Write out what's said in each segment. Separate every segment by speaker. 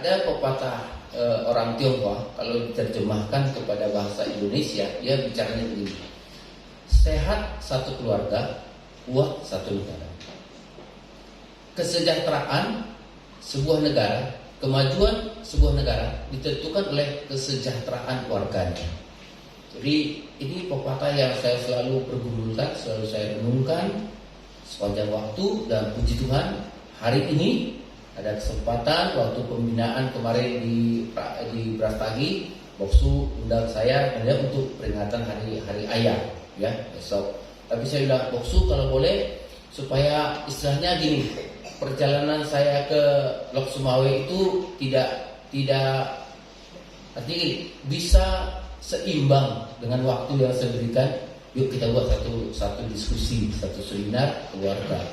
Speaker 1: ada pepatah orang Tionghoa, kalau diterjemahkan kepada bahasa Indonesia, dia bicaranya begini: sehat satu keluarga, kuat satu negara. Kesejahteraan sebuah negara, kemajuan sebuah negara ditentukan oleh kesejahteraan warganya. Jadi ini pepatah yang saya selalu pergumulkan, selalu saya renungkan sepanjang waktu, dan puji Tuhan hari ini ada kesempatan waktu pembinaan kemarin di Brastagi, Boksu undang saya untuk peringatan hari ayah ya besok. Tapi saya bilang, Boksu kalau boleh supaya istilahnya gini, perjalanan saya ke Lok Sumawe itu tidak artinya gini, bisa seimbang dengan waktu yang saya berikan. Yuk kita buat satu diskusi, satu seminar keluarga.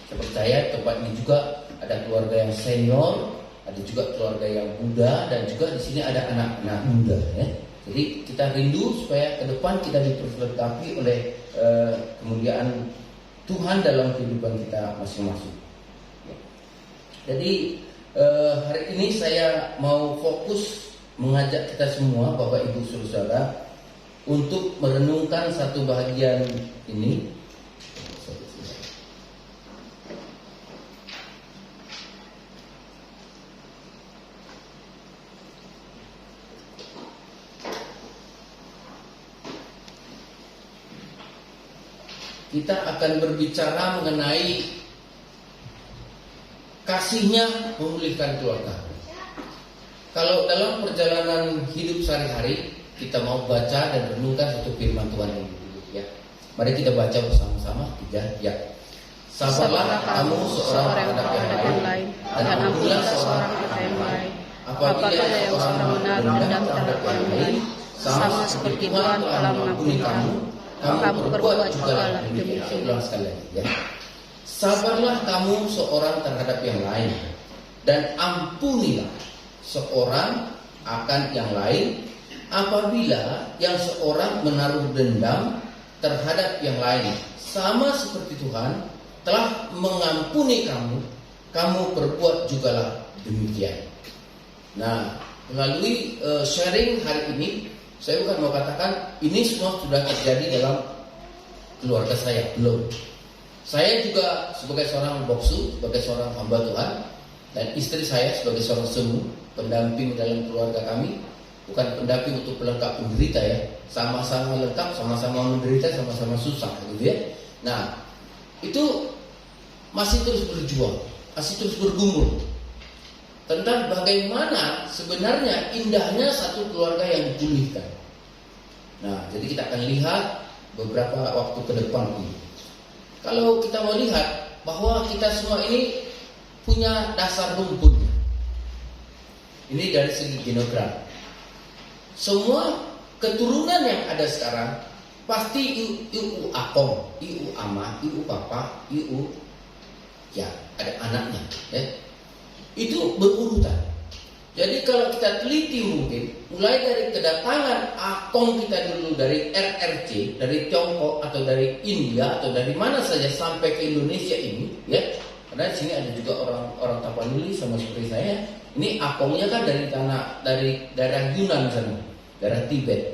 Speaker 1: Saya percaya tempat ini juga ada keluarga yang senior, ada juga keluarga yang muda, dan juga di sini ada anak-anak muda ya. Jadi kita rindu supaya ke depan kita diperlengkapi oleh kemuliaan Tuhan dalam kehidupan kita masing-masing. Jadi hari ini saya mau fokus mengajak kita semua, Bapak Ibu Saudara, untuk merenungkan satu bahagian ini. Kita akan berbicara mengenai kasihnya memulihkan keluarga. Kalau dalam perjalanan hidup sehari-hari kita mau baca dan renungkan satu firman Tuhan ini dulu ya. Mari kita baca bersama-sama 3 ya. Sabarlah kamu seorang terhadap yang lain, dan ampunilah seorang terhadap yang lain. Apabila yang seorang menaruh terhadap yang lain, sama seperti Tuhan telah mengampuni kamu berbuat juga demikian. Ulang sekali lagi ya. Sabarlah kamu seorang terhadap yang lain, dan ampunilah seorang akan yang lain apabila yang seorang menaruh dendam terhadap yang lain, sama seperti Tuhan telah mengampuni kamu berbuat jugalah demikian. Nah, melalui sharing hari ini, saya bukan mau katakan ini semua sudah terjadi dalam keluarga saya, belum. Saya juga sebagai seorang boksu, sebagai seorang hamba Tuhan, dan istri saya sebagai seorang semu, pendamping dalam keluarga kami. Bukan pendamping untuk pelengkap penderita ya, sama-sama lengkap, sama-sama menderita, sama-sama susah gitu ya. Nah, itu masih terus berjuang, masih terus bergumul tentang bagaimana sebenarnya indahnya satu keluarga yang dipulihkan. Nah, jadi kita akan lihat beberapa waktu ke depan ini. Kalau kita melihat bahwa kita semua ini punya dasar rumputnya. Ini dari segi genografi. Semua keturunan yang ada sekarang pasti iu akong, iu ama, iu papa, iu ya ada anaknya ya. Itu berurutan. Jadi kalau kita teliti mungkin mulai dari kedatangan akong kita dulu dari RRC, dari Tiongkok atau dari India atau dari mana saja sampai ke Indonesia ini ya. Karena di sini ada juga orang Tapanuli sama seperti saya. Ini akongnya kan dari daerah Yunan sana, daerah Tibet.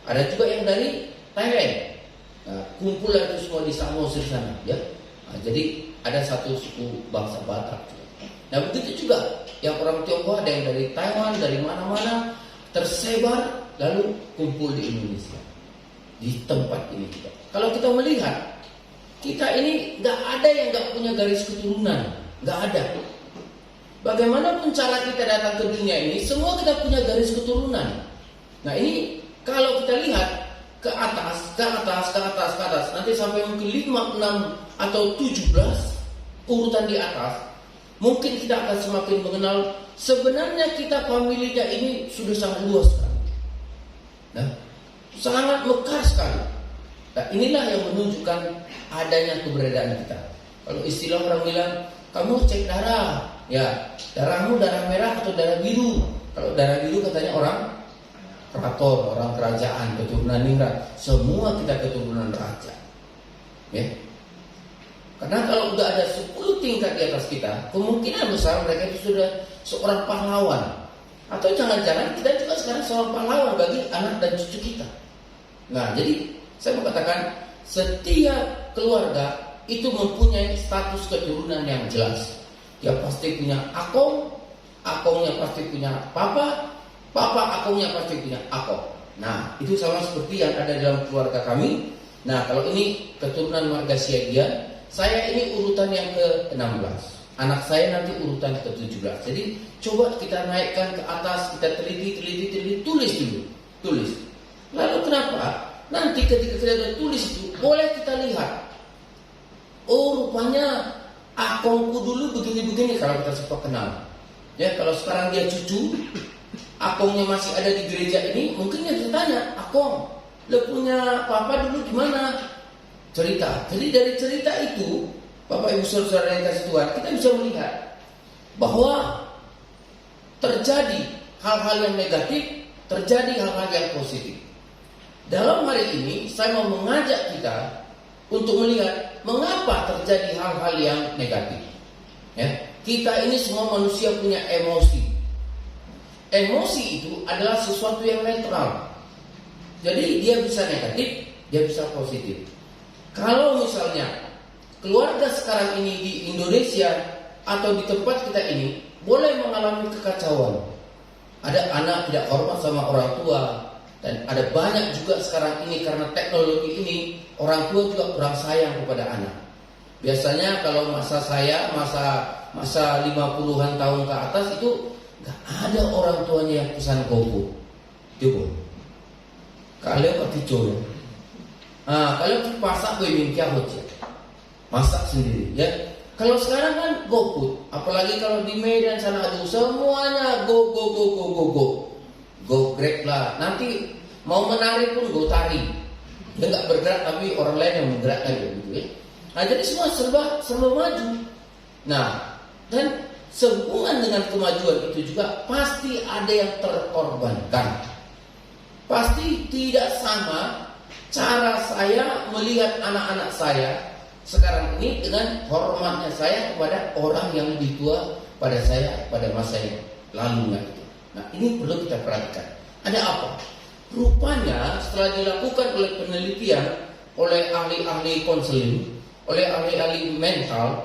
Speaker 1: Ada juga yang dari Thailand. Nah, kumpulan itu semua di Samosir sana, ya. Nah, jadi ada satu suku bangsa Batak. Nah, begitu juga yang orang Tionghoa, ada yang dari Taiwan, dari mana-mana tersebar lalu kumpul di Indonesia, di tempat ini juga. Kalau kita melihat, kita ini nggak ada yang nggak punya garis keturunan, nggak ada. Bagaimanapun cara kita datang ke dunia ini, semua kita punya garis keturunan. Nah ini kalau kita lihat ke atas, nanti sampai mungkin 5, 6 atau 17 urutan di atas, mungkin kita akan semakin mengenal sebenarnya kita familinya ini sudah sangat luas sekali. Nah, sangat mekar sekali. Nah inilah yang menunjukkan adanya keberadaan kita. Kalau istilah orang bilang, kamu cek darah. Ya, darahmu darah merah atau darah biru. Kalau darah biru katanya orang keraton, orang kerajaan, keturunan ningrat. Semua kita keturunan raja. Ya. Karena kalau udah ada 10 tingkat di atas kita, kemungkinan besar mereka itu seorang pahlawan. Atau jangan-jangan kita juga sekarang seorang pahlawan bagi anak dan cucu kita. Nah, jadi saya mau katakan setiap keluarga itu mempunyai status keturunan yang jelas. Dia pasti punya akong, akongnya pasti punya papa, papa akongnya pasti punya akong. Nah, itu sama seperti yang ada dalam keluarga kami. Nah, kalau ini keturunan marga Siagian, saya ini urutan yang ke-16. Anak saya nanti urutan ke-17. Jadi coba kita naikkan ke atas, kita teliti, tulis dulu. Tulis. Lalu kenapa? Nanti ketika kita sudah tulis itu, boleh kita lihat. Oh, rupanya akongku dulu begini-begini kalau kita sempat kenal. Ya, kalau sekarang dia cucu, akongnya masih ada di gereja ini, mungkin dia bertanya, akong, lo punya papa dulu gimana? Cerita. Jadi dari cerita itu, Bapak Ibu Saudara yang kasih Tuhan, kita bisa melihat bahwa terjadi hal-hal yang negatif, terjadi hal-hal yang positif. Dalam hari ini, saya mau mengajak kita untuk melihat mengapa terjadi hal-hal yang negatif. Ya, kita ini semua manusia punya emosi. Emosi itu adalah sesuatu yang netral. Jadi dia bisa negatif, dia bisa positif. Kalau misalnya keluarga sekarang ini di Indonesia atau di tempat kita ini boleh mengalami kekacauan. Ada anak tidak hormat sama orang tua, dan ada banyak juga sekarang ini karena teknologi ini orang tua juga kurang sayang kepada anak. Biasanya kalau masa saya, masa 50-an tahun ke atas itu gak ada orang tuanya yang pesan GoFood. Coba kalian pakai coba. Kalian pasak minta aja, masak sendiri ya. Kalau sekarang kan GoFood, apalagi kalau di Medan sana aduh semuanya go Grab lah. Nanti mau menarik pun go tarik. Dia nggak bergerak tapi orang lain yang menggerakkan gitu ya. Nah, jadi semua serba maju. Nah, dan sehubungan dengan kemajuan itu juga pasti ada yang terkorbankan. Pasti tidak sama cara saya melihat anak-anak saya sekarang ini dengan hormatnya saya kepada orang yang lebih tua pada saya pada masa yang lalunya itu. Nah, ini perlu kita perhatikan. Ada apa? Rupanya setelah dilakukan oleh penelitian oleh ahli-ahli konseling, oleh ahli-ahli mental,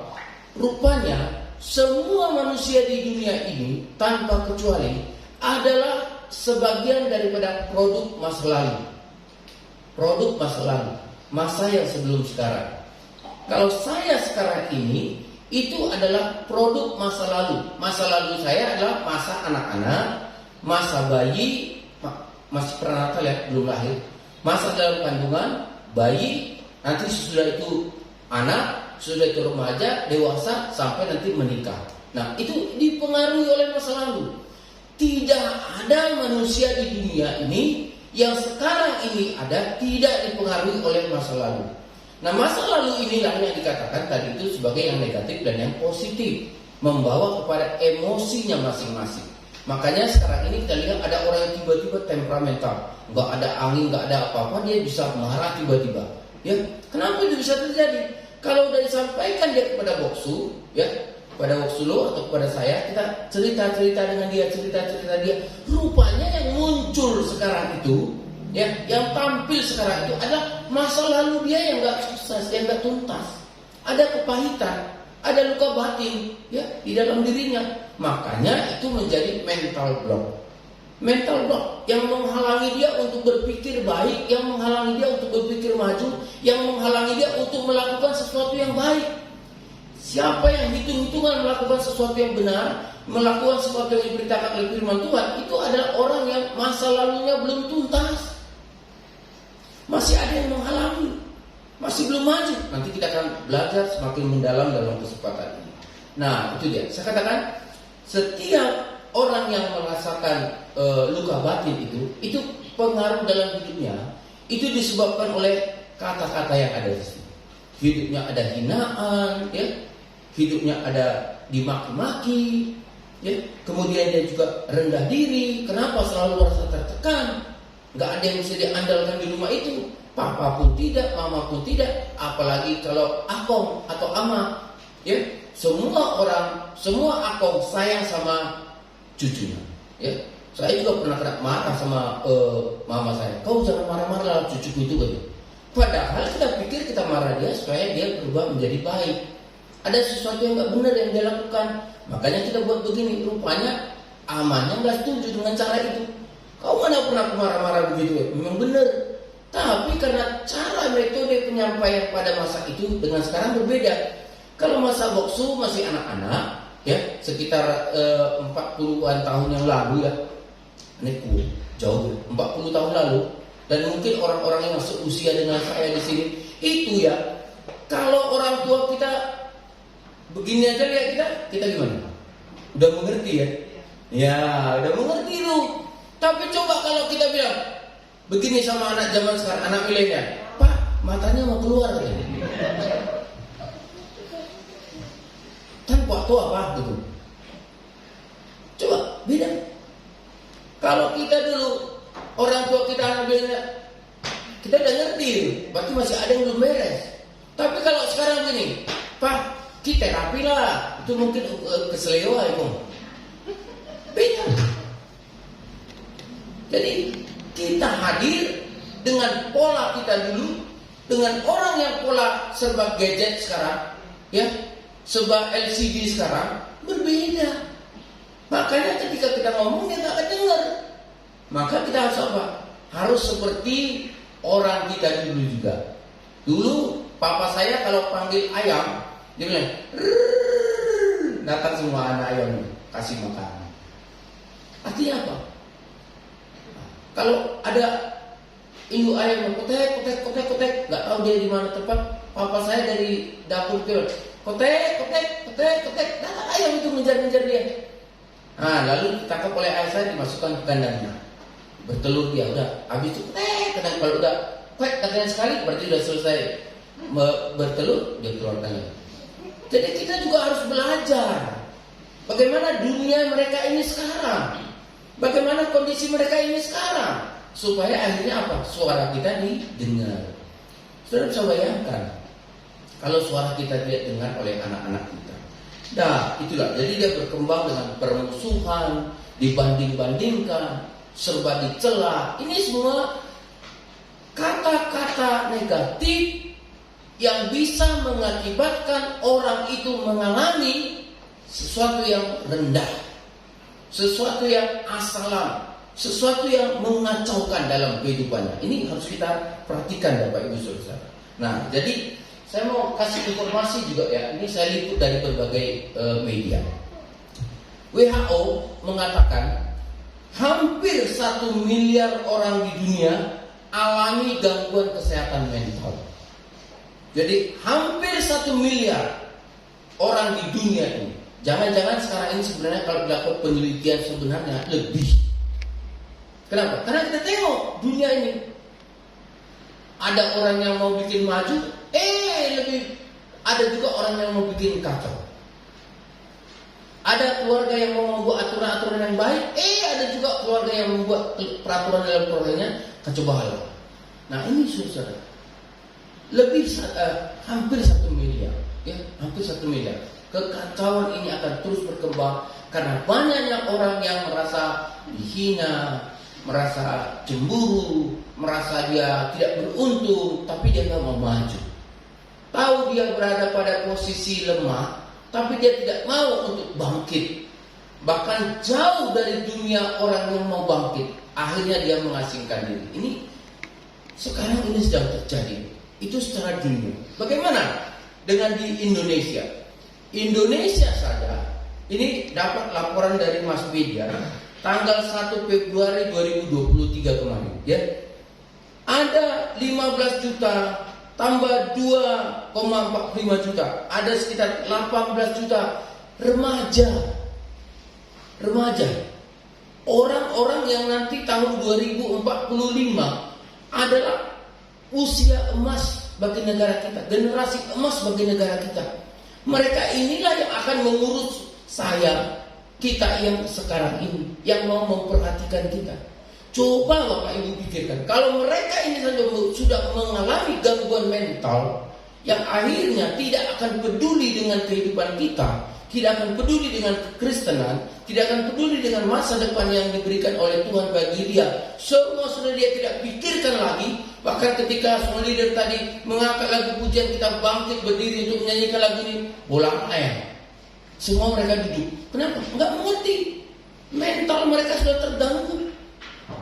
Speaker 1: rupanya semua manusia di dunia ini tanpa kecuali adalah sebagian daripada produk masa lalu. Produk masa lalu, masa yang sebelum sekarang. Kalau saya sekarang ini itu adalah produk masa lalu. Masa lalu saya adalah masa anak-anak, masa bayi, masih prenatal ya, belum lahir. Masa dalam kandungan, bayi, nanti sesudah itu anak, sesudah itu remaja, dewasa, sampai nanti menikah. Nah, itu dipengaruhi oleh masa lalu. Tidak ada manusia di dunia ini yang sekarang ini ada tidak dipengaruhi oleh masa lalu. Nah, masa lalu inilah yang dikatakan tadi itu sebagai yang negatif dan yang positif, membawa kepada emosinya masing-masing. Makanya sekarang ini kita lihat ada orang yang tiba-tiba temperamental, nggak ada angin, nggak ada apa-apa, dia bisa marah tiba-tiba. Ya, kenapa itu bisa terjadi? Kalau sudah disampaikan dia kepada boksu, ya, pada Woksulu atau kepada saya, kita cerita-cerita dengan dia, cerita-cerita dia. Rupanya yang muncul sekarang itu, ya, yang tampil sekarang itu adalah masa lalu dia yang nggak sukses, yang nggak tuntas. Ada kepahitan, ada luka batin, ya, di dalam dirinya. Makanya itu menjadi mental block. Mental block yang menghalangi dia untuk berpikir baik, yang menghalangi dia untuk berpikir maju, yang menghalangi dia untuk melakukan sesuatu yang baik. Siapa yang hitung-hitungan melakukan sesuatu yang benar, melakukan sesuatu yang diberitakan oleh firman Tuhan, itu adalah orang yang masa lalunya belum tuntas. Masih ada yang menghalangi, masih belum maju. Nanti kita akan belajar semakin mendalam dalam kesempatan ini. Nah, itu dia. Saya katakan, setiap orang yang merasakan luka batin itu pengaruh dalam hidupnya, itu disebabkan oleh kata-kata yang ada di sini. Hidupnya ada hinaan, ya. Hidupnya ada dimaki-maki, ya. Kemudian dia juga rendah diri. Kenapa? Selalu merasa tertekan. Gak ada yang bisa diandalkan di rumah itu. Papa pun tidak, mama pun tidak. Apalagi kalau akong atau ama, ya. Semua orang, semua akong sayang sama cucunya. Ya, saya juga pernah kena marah sama mama saya. Kau jangan marah-marah lah cucuku itu kan. Padahal kita pikir kita marah dia supaya dia berubah menjadi baik. Ada sesuatu yang nggak benar yang dia lakukan. Makanya kita buat begini. Rupanya amannya nggak setuju dengan cara itu. Kau mana pernah marah-marah begitu ya? Memang benar. Tapi karena cara metode penyampaian pada masa itu dengan sekarang berbeda. Kalau masa boksu masih anak-anak, ya sekitar 40-an tahun yang lalu ya. Ini jauh ya, 40 tahun lalu. Dan mungkin orang-orang yang masuk usia dengan saya di sini itu ya, kalau orang tua kita begini aja lihat kita gimana? Udah mengerti ya? Ya, udah mengerti itu. Tapi coba kalau kita bilang begini sama anak zaman sekarang, anak milenial, Pak, matanya mau keluar katanya. Kan waktu apa gitu? Coba beda. Kalau kita dulu orang tua kita anak milenial, kita udah ngerti, berarti masih ada yang belum beres. Tapi kalau sekarang gini, Pak, kita rapi lah, itu mungkin keselewa itu. Beda. Jadi kita hadir dengan pola kita dulu, dengan orang yang pola serba gadget sekarang, ya, serba LCD sekarang berbeda. Makanya ketika kita ngomong dia nggak akan dengar. Maka kita harus apa? Harus seperti orang kita dulu juga. Dulu papa saya kalau panggil ayam, dia bilang, datang semua anak ayam kasih makan. Artinya apa? Kalau ada induk ayam yang kotek, nggak tahu dia di mana tempat. Papa saya dari dapur ke kotek, datang ayam itu mengejar dia. Nah, lalu ditangkap oleh ayah saya, dimasukkan ke kandangnya. Bertelur dia, udah habis itu kotek, kalau udah kotek sekali berarti udah selesai bertelur, dia keluarkan lagi. Jadi kita juga harus belajar bagaimana dunia mereka ini sekarang, bagaimana kondisi mereka ini sekarang, supaya akhirnya apa? Suara kita didengar. Saudara bisa bayangkan kalau suara kita tidak dengar oleh anak-anak kita. Nah, itulah. Jadi dia berkembang dengan permusuhan, dibanding-bandingkan, serba dicela. Ini semua kata-kata negatif yang bisa mengakibatkan orang itu mengalami sesuatu yang rendah, sesuatu yang asalan, sesuatu yang mengacaukan dalam kehidupannya. Ini harus kita perhatikan, Bapak Ibu Saudara. Nah, jadi saya mau kasih informasi juga ya. Ini saya liput dari berbagai media. WHO mengatakan hampir 1 miliar orang di dunia alami gangguan kesehatan mental. Jadi hampir 1 miliar orang di dunia ini. Jangan-jangan sekarang ini sebenarnya kalau dilakukan penelitian sebenarnya lebih. Kenapa? Karena kita tengok dunia ini. Ada orang yang mau bikin maju, lebih ada juga orang yang mau bikin kacau. Ada keluarga yang mau membuat aturan-aturan yang baik, ada juga keluarga yang membuat peraturan dalam keluarganya kacau balau. Nah ini saudara, lebih hampir 1 miliar, ya, hampir 1 miliar. Kekacauan ini akan terus berkembang karena banyaknya orang yang merasa dihina, merasa cemburu, merasa dia tidak beruntung, tapi dia nggak mau maju. Tahu dia berada pada posisi lemah, tapi dia tidak mau untuk bangkit. Bahkan jauh dari dunia orang yang mau bangkit, akhirnya dia mengasingkan diri. Ini sekarang ini sedang terjadi. Itu secara dunia. Bagaimana dengan di Indonesia? Indonesia saja, ini dapat laporan dari Mas Media tanggal 1 Februari 2023 kemarin, ya. Ada 15 juta tambah 2,45 juta, ada sekitar 18 juta remaja. Orang-orang yang nanti tahun 2045 adalah usia emas bagi negara kita, generasi emas bagi negara kita. Mereka inilah yang akan mengurus kita yang sekarang ini, yang mau memperhatikan kita. Coba Bapak Ibu pikirkan, kalau mereka ini saja sudah mengalami gangguan mental yang akhirnya tidak akan peduli dengan kehidupan kita, tidak akan peduli dengan kekristenan, tidak akan peduli dengan masa depan yang diberikan oleh Tuhan bagi dia. Semua sudah dia tidak pikirkan lagi. Bahkan ketika semua leader tadi mengangkat lagu pujian, kita bangkit berdiri untuk menyanyikan lagu ini, bola ayam. Semua mereka duduk. Kenapa? Enggak mengerti. Mental mereka sudah terganggu.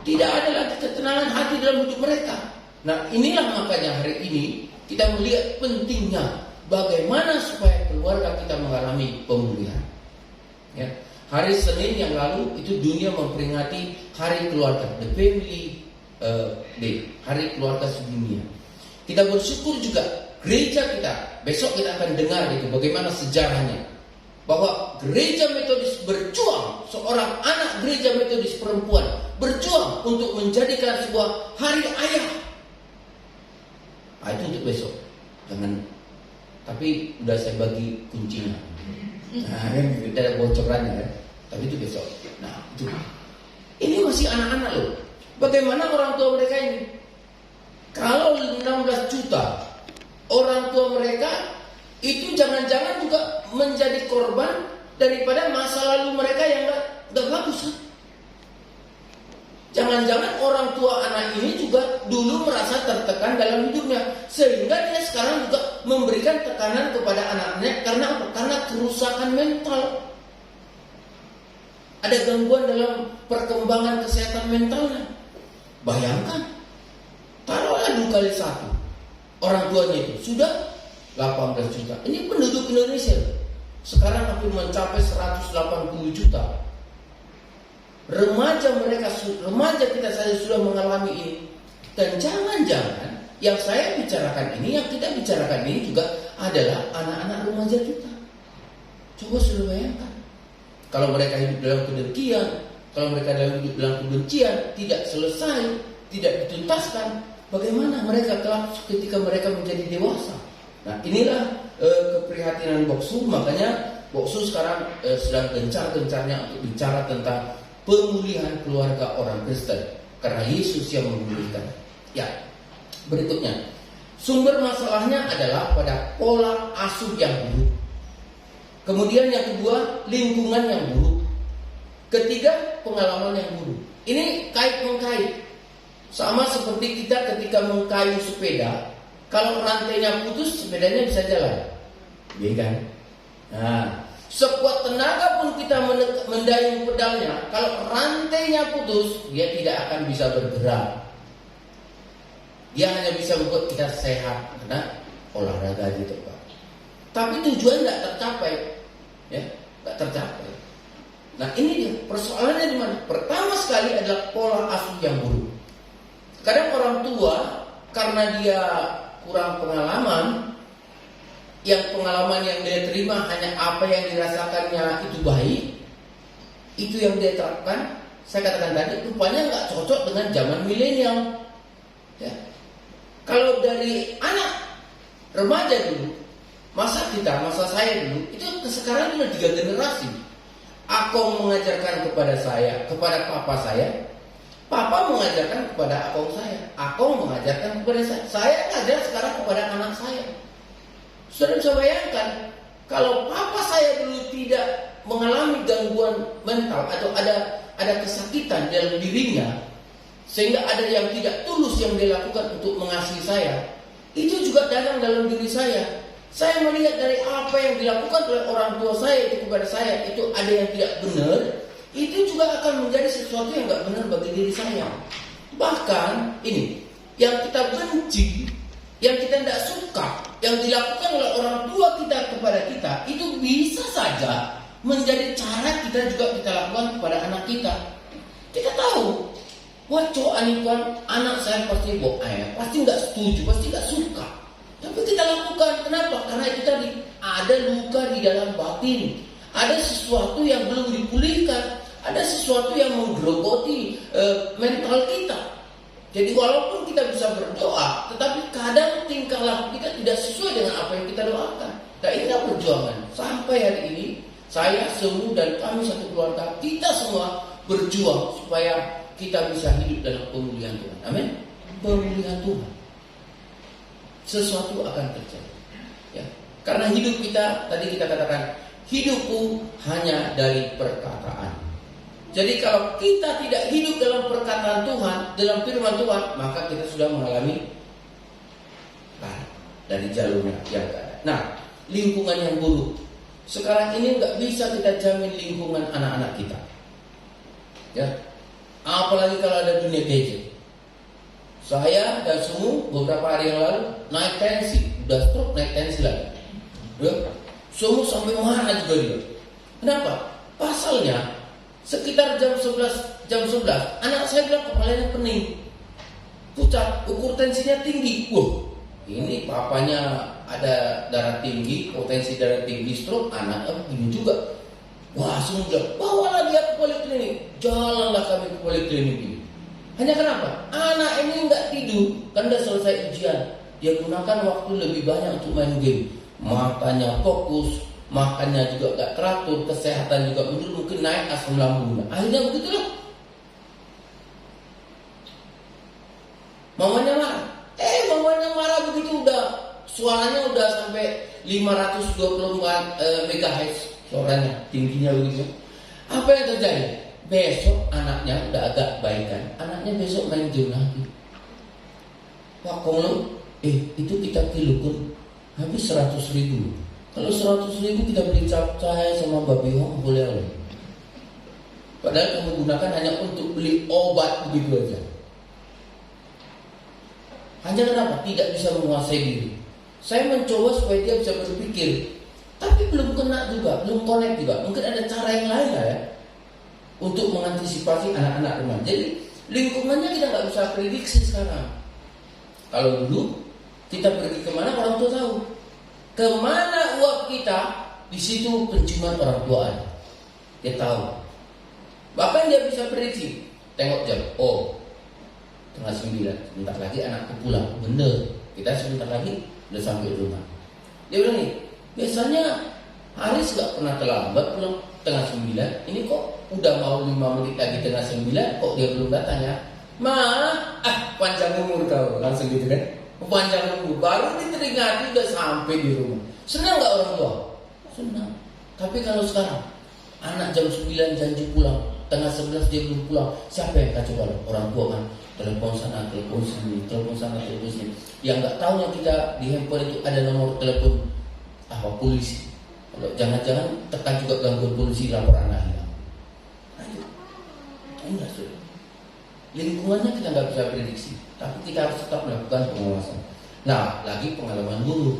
Speaker 1: Tidak ada lagi ketenangan hati dalam hidup mereka. Nah, inilah makanya hari ini kita melihat pentingnya bagaimana supaya keluarga kita mengalami pemulihan. Ya. Hari Senin yang lalu itu dunia memperingati Hari Keluarga, the Family Day, Hari Keluarga Sedunia. Kita bersyukur juga gereja kita, besok kita akan dengar itu bagaimana sejarahnya, bahwa gereja Metodis berjuang, seorang anak gereja Metodis perempuan berjuang untuk menjadikan sebuah hari ayah. Itu untuk besok, jangan. Tapi udah saya bagi kuncinya. Nah, tidak ada bocorannya kan. Tapi itu besok. Nah, itu. Ini masih anak-anak loh. Bagaimana orang tua mereka ini? Kalau 16 juta orang tua mereka itu jangan-jangan juga menjadi korban daripada masa lalu mereka yang gak bagus kan? Jangan-jangan orang tua anak ini juga dulu merasa tertekan dalam hidupnya, sehingga dia sekarang juga memberikan tekanan kepada anaknya. Karena apa? Karena kerusakan mental. Ada gangguan dalam perkembangan kesehatan mentalnya. Bayangkan, taruhlah 2 kali 1, orang tuanya itu sudah 18 juta. Ini penduduk Indonesia sekarang hampir mencapai 180 juta. Remaja kita saja sudah mengalami ini. Dan jangan-jangan yang saya bicarakan ini, yang kita bicarakan ini juga adalah anak-anak remaja kita. Coba sudah bayangkan, kalau mereka hidup dalam kedengkian, kalau mereka hidup dalam kebencian, tidak selesai, tidak dituntaskan, bagaimana mereka kelak ketika mereka menjadi dewasa. Nah, inilah keprihatinan Boksu. Makanya Boksu sekarang sedang gencar-gencarnya untuk bicara tentang pemulihan keluarga orang Kristen, karena Yesus yang memulihkan. Ya, berikutnya, sumber masalahnya adalah pada pola asuh yang buruk. Kemudian yang kedua, lingkungan yang buruk. Ketiga, pengalaman yang buruk. Ini kait-mengkait. Sama seperti kita ketika mengkayu sepeda, kalau rantainya putus, sepedanya bisa jalan. Iya kan? Nah, sekuat tenaga pun kita mendayung pedalnya, kalau rantainya putus, dia tidak akan bisa bergerak. Dia hanya bisa membuat kita sehat karena olahraga gitu, Pak. Tapi tujuan tidak tercapai, ya, tidak tercapai. Nah, ini dia persoalannya di mana? Pertama sekali adalah pola asuh yang buruk. Kadang orang tua karena dia kurang pengalaman, yang pengalaman yang dia terima hanya apa yang dirasakannya itu baik, itu yang dia terapkan. Saya katakan tadi, rupanya nggak cocok dengan zaman milenial. Ya. Kalau dari anak remaja dulu, masa saya dulu, itu sekarang sudah 3 generasi. Akong mengajarkan kepada saya, kepada papa saya, papa mengajarkan kepada akong saya, akong mengajarkan kepada saya ngajar sekarang kepada anak saya. Sudah bisa bayangkan, kalau papa saya dulu tidak mengalami gangguan mental atau ada kesakitan dalam dirinya, sehingga ada yang tidak tulus yang dia lakukan untuk mengasihi saya, itu juga datang dalam diri saya. Saya melihat dari apa yang dilakukan oleh orang tua saya itu kepada saya, itu ada yang tidak benar, itu juga akan menjadi sesuatu yang tidak benar bagi diri saya. Bahkan ini, yang kita benci, yang kita tidak suka, yang dilakukan oleh orang tua kita kepada kita, itu bisa saja menjadi cara kita juga kita lakukan kepada anak kita. Kita tahu, wah coba anak saya pasti pasti nggak setuju, pasti nggak suka. Tapi kita lakukan, kenapa? Karena itu tadi ada luka di dalam batin, ada sesuatu yang belum dipulihkan, ada sesuatu yang menggerogoti mental kita. Jadi walaupun kita bisa berdoa, tetapi kadang tingkah laku kita tidak sesuai dengan apa yang kita doakan. Dan inilah perjuangan. Sampai hari ini, saya, semua dan kami satu keluarga, kita semua berjuang supaya kita bisa hidup dalam pemulihan Tuhan. Amin. Pemulihan Tuhan. Sesuatu akan terjadi. Ya. Karena hidup kita, tadi kita katakan, hidupku hanya dari perkataan. Jadi kalau kita tidak hidup dalam perkataan Tuhan, dalam firman Tuhan, maka kita sudah mengalami dari jalurnya yang ada. Nah, lingkungan yang buruk. Sekarang ini nggak bisa kita jamin lingkungan anak-anak kita. Ya, apalagi kalau ada dunia gadget. Saya dan semua beberapa hari yang lalu naik tensi, udah stroke naik tensi lagi. Ya, semua sampai marah juga dia. Kenapa? Pasalnya sekitar jam 11, anak saya bilang kepalanya pening, pucat, ukur tensinya tinggi. Wah, ini papanya ada darah tinggi, potensi darah tinggi, stroke, anaknya begini juga. Wah, semua bawalah dia ke poliklinik. Jalanlah kami ke poliklinik ini. Hanya kenapa? Anak ini nggak tidur, kan udah selesai ujian. Dia gunakan waktu lebih banyak untuk main game. Matanya fokus, makannya juga nggak teratur, kesehatan juga mungkin naik asam lambungnya. Akhirnya begitulah. Mamanya marah begitu udah suaranya udah sampai 524 MHz suaranya, tingginya begitu. Apa yang terjadi? Besok anaknya udah agak baikan, anaknya besok main game lagi. Pak Konglo, itu kita kilukan habis 100.000. Kalau 100.000 kita beli capcay sama babi hong boleh loh. Padahal kamu gunakan hanya untuk beli obat begitu aja. Hanya kenapa? Tidak bisa menguasai diri. Saya mencoba supaya dia bisa berpikir, tapi belum kena juga, belum connect juga. Mungkin ada cara yang lain lah ya untuk mengantisipasi anak-anak remaja. Jadi lingkungannya kita nggak bisa prediksi sekarang. Kalau dulu kita pergi kemana orang tua tahu. Kemana uap kita, di situ penciuman orang tua ada. Dia tahu. Bahkan dia bisa prediksi. Tengok jam, tengah 9, sebentar lagi anakku pulang. Bener, kita sebentar lagi udah sampai rumah. Dia bilang nih, biasanya Haris gak pernah terlambat pulang tengah 9. Ini kok udah mau 5 menit lagi tengah 9, kok dia belum datang ya? Panjang umur kau, langsung gitu kan? Panjang umur, baru diteringati udah sampai di rumah. Senang gak orang tua? Senang. Tapi kalau sekarang anak jam 9 janji pulang, tengah 11 dia belum pulang, siapa yang kacau balau? Orang tua kan, telepon sana, telepon sini, telepon sana, telepon sini. Yang nggak tahunya kita di handphone itu ada nomor telepon polisi. Kalau jangan-jangan tekan juga gangguan polisi, lapor anak hilang. Nah itu, enggak sudah. Lingkungannya kita nggak bisa prediksi, tapi kita harus tetap melakukan pengawasan. Nah, lagi pengalaman buruk.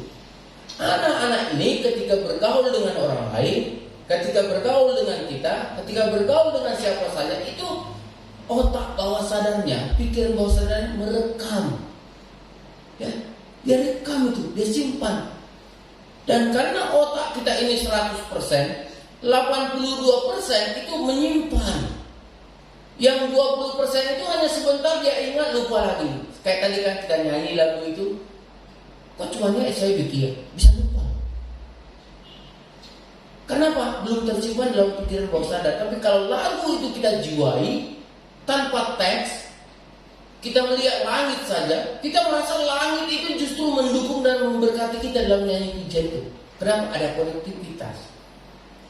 Speaker 1: Anak-anak ini ketika bergaul dengan orang lain, ketika bergaul dengan kita, ketika bergaul dengan siapa saja, itu otak bawah sadarnya, pikiran bawah sadarnya merekam. Ya, dia rekam itu, dia simpan. Dan karena otak kita ini 100%, 82% itu menyimpan. Yang 20% itu hanya sebentar dia ingat, lupa lagi. Kayak tadi kan kita nyanyi lagu itu, kok cumannya saya bikin, bisa lupa. Kenapa? Belum tersimpan dalam pikiran bawah sadar. Tapi kalau lagu itu kita jiwai tanpa teks, kita melihat langit saja, kita merasa langit itu justru mendukung dan memberkati kita dalam nyanyi pujian itu. Kenapa? Ada konektivitas.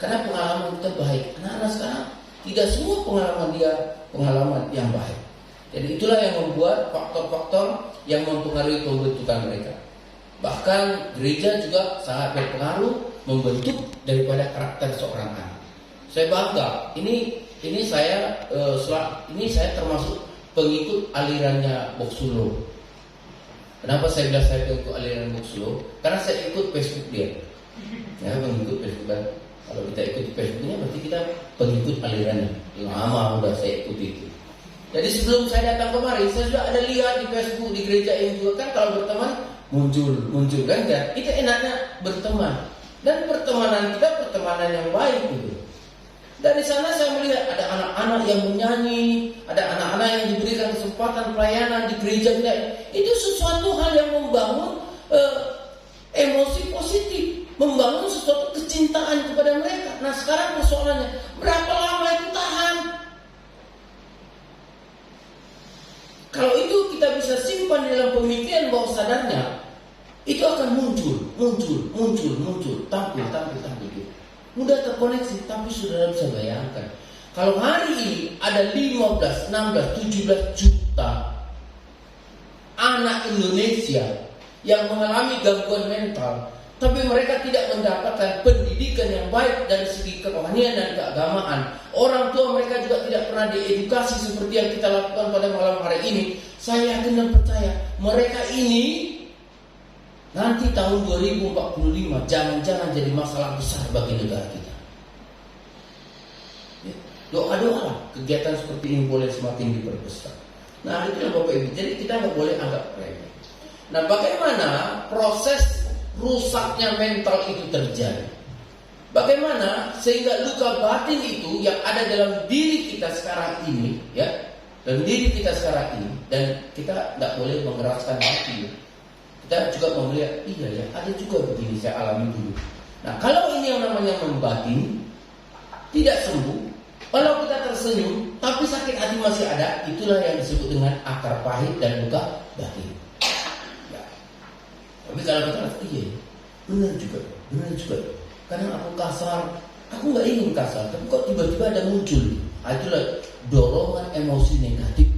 Speaker 1: Karena pengalaman kita baik. Anak-anak sekarang tidak semua pengalaman dia pengalaman yang baik. Jadi itulah yang membuat faktor-faktor yang mempengaruhi pembentukan mereka. Bahkan gereja juga sangat berpengaruh membentuk daripada karakter seorang anak. Saya bangga. Ini saya termasuk pengikut alirannya Boxulo. Kenapa saya bilang saya pengikut aliran Boxulo? Karena saya ikut Facebook dia. Ya, pengikut Facebook. Kalau kita ikut Facebooknya berarti kita pengikut alirannya. Lama udah saya ikut itu. Jadi sebelum saya datang kemari, saya sudah ada lihat di Facebook di gereja ini juga kan kalau berteman muncul kan ya. Itu enaknya berteman. Dan pertemanan kita pertemanan yang baik gitu. Dari sana saya melihat ada anak-anak yang menyanyi, ada anak-anak yang diberikan kesempatan pelayanan di gereja kita. Itu sesuatu hal yang membangun emosi positif, membangun sesuatu kecintaan kepada mereka. Nah sekarang persoalannya, berapa lama itu tahan? Kalau itu kita bisa simpan di dalam pemikiran bawah sadarnya, itu akan muncul, tampil gitu. mudah terkoneksi. Tapi saudara bisa bayangkan, kalau hari ini ada 15, 16, 17 juta anak Indonesia yang mengalami gangguan mental, tapi mereka tidak mendapatkan pendidikan yang baik dari segi kerohanian dan keagamaan. Orang tua mereka juga tidak pernah diedukasi seperti yang kita lakukan pada malam hari ini. Saya yakin dan percaya mereka ini nanti tahun 2045 jangan-jangan jadi masalah besar bagi negara kita. Ya, doa-doa kegiatan seperti ini boleh semakin diperbesar. Nah, itulah Bapak Ibu. Jadi kita nggak boleh anggap remeh. Nah, bagaimana proses rusaknya mental itu terjadi? Bagaimana sehingga luka batin itu yang ada dalam diri kita sekarang ini, ya, dalam diri kita sekarang ini, dan kita nggak boleh mengeraskan hati. Ya. Kita juga mau melihat, iya ya, ada juga begini saya alami dulu. Nah, kalau ini yang namanya membatin, tidak sembuh, kalau kita tersenyum, tapi sakit hati masih ada, itulah yang disebut dengan akar pahit dan luka batin. Ya. Tapi kalau kita lihat, iya, benar juga. Kadang aku kasar, aku nggak ingin kasar, tapi kok tiba-tiba ada muncul. Itulah dorongan emosi negatif.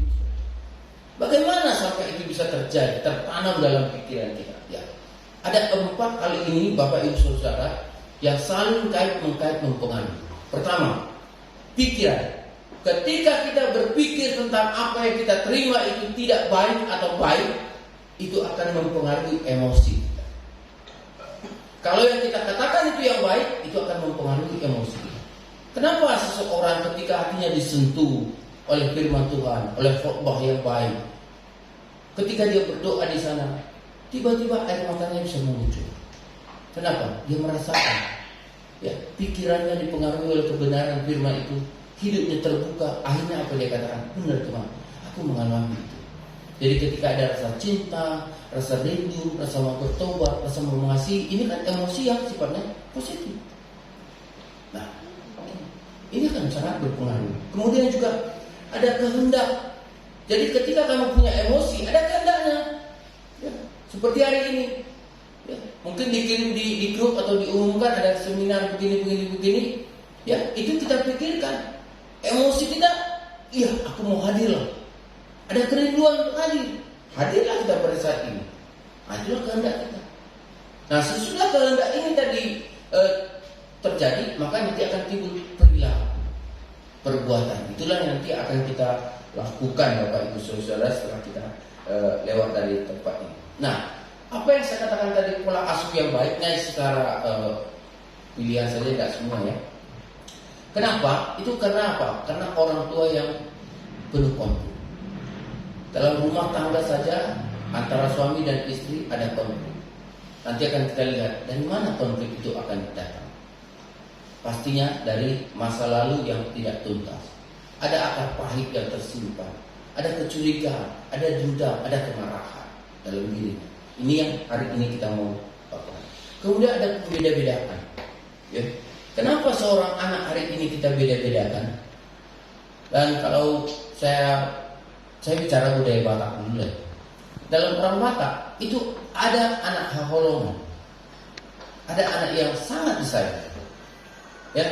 Speaker 1: Bagaimana sampai itu bisa terjadi, tertanam dalam pikiran kita? Ya. Ada 4 kali ini Bapak Ibu Saudara yang saling kait-mengkait mempengaruhi. Pertama, pikiran. Ketika kita berpikir tentang apa yang kita terima itu tidak baik atau baik, itu akan mempengaruhi emosi. Kalau yang kita katakan itu yang baik, itu akan mempengaruhi emosi. Kenapa seseorang ketika hatinya disentuh oleh firman Tuhan, oleh khotbah yang baik, ketika dia berdoa di sana, tiba-tiba air matanya bisa muncul? Kenapa? Dia merasakan, ya, pikirannya dipengaruhi oleh kebenaran firman itu, hidupnya terbuka. Akhirnya apa dia katakan? Benar Tuhan, aku mengalami itu. Jadi ketika ada rasa cinta, rasa rindu, rasa mau bertobat, rasa mau mengasihi, ini kan emosi yang sifatnya positif. Nah, ini kan sangat berpengaruh. Kemudian juga ada kehendak. Jadi ketika kamu punya emosi, ada kehendaknya. Ya, seperti hari ini, ya, mungkin dikirim di grup atau diumumkan ada seminar begini. Ya, itu kita pikirkan. Emosi kita, iya, aku mau hadir lah. Ada kerinduan untuk hadir. Hadirlah kita pada saat ini. Nah, itulah kehendak kita. Nah, sesudah kehendak ini tadi terjadi, maka nanti akan timbul perilaku, perbuatan. Itulah yang nanti akan kita lakukan Bapak Ibu Saudara setelah kita lewat dari tempat ini. Nah, apa yang saya katakan tadi, pola asuh yang baiknya secara pilihan saja, tidak semua ya. Kenapa? Itu karena apa? Karena orang tua yang penuh konflik. Dalam rumah tangga saja antara suami dan istri ada konflik. Nanti akan kita lihat dari mana konflik itu akan datang. Pastinya dari masa lalu yang tidak tuntas. Ada akar pahit yang tersimpan, ada kecurigaan, ada dendam, ada kemarahan dalam diri. Ini yang hari ini kita mau pakai. Kemudian ada beda-bedaan. Ya. Kenapa seorang anak hari ini kita beda-bedakan? Dan kalau saya bicara budaya Batak dulu ya. Dalam orang Batak itu ada anak haholongan, ada anak yang sangat disayang. Ya,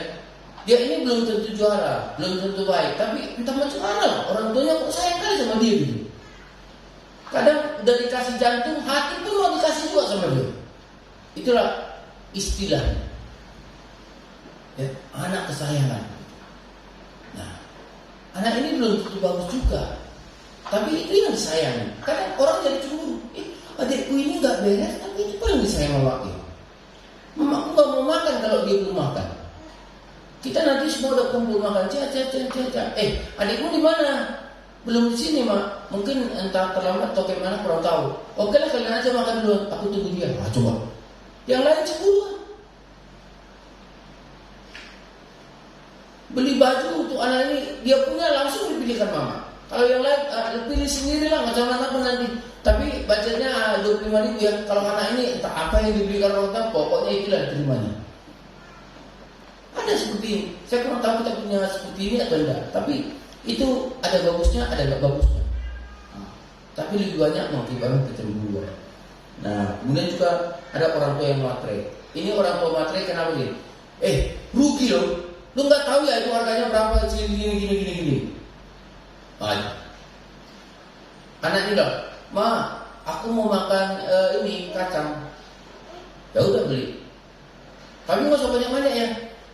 Speaker 1: dia ini belum tentu juara, belum tentu baik, tapi entah macam mana lah, orang tuanya kok sayang kali sama dia gitu. Kadang udah dikasih jantung, hati pun mau dikasih juga sama dia. Itulah istilahnya. Ya, anak kesayangan. Nah, anak ini belum tentu bagus juga, tapi itu yang disayang. Kadang orang jadi cemburu. Adikku ini nggak beres, tapi itu paling disayang mamaku. Mamaku nggak mau makan kalau dia belum makan. Kita nanti semua udah kumpul makan, adikmu di mana? Belum di sini mak. Mungkin entah terlambat atau kayak mana kurang tahu. Oke lah, kalian aja makan dulu. Aku tunggu dia. Nah, coba. Yang lain cemburu. Beli baju untuk anak ini, dia punya langsung dipilihkan mama. Kalau yang lain pilih sendiri lah, macam mana pun nanti. Tapi budgetnya 25.000 ya. Kalau anak ini entah apa yang dibelikan orang tua, pokoknya itulah diterimanya. Ada seperti ini. Saya kurang tahu kita punya seperti ini atau enggak. Tapi itu ada bagusnya, ada enggak bagusnya. Tapi lebih banyak mengakibatkan kecemburuan. Nah, kemudian juga ada orang tua yang matre. Ini orang tua matre kenapa sih? Rugi loh. Lu nggak tahu ya itu harganya berapa, gini. Anak bilang, "Ma, aku mau makan ini kacang." Ya udah beli. Tapi nggak usah banyak-banyak ya.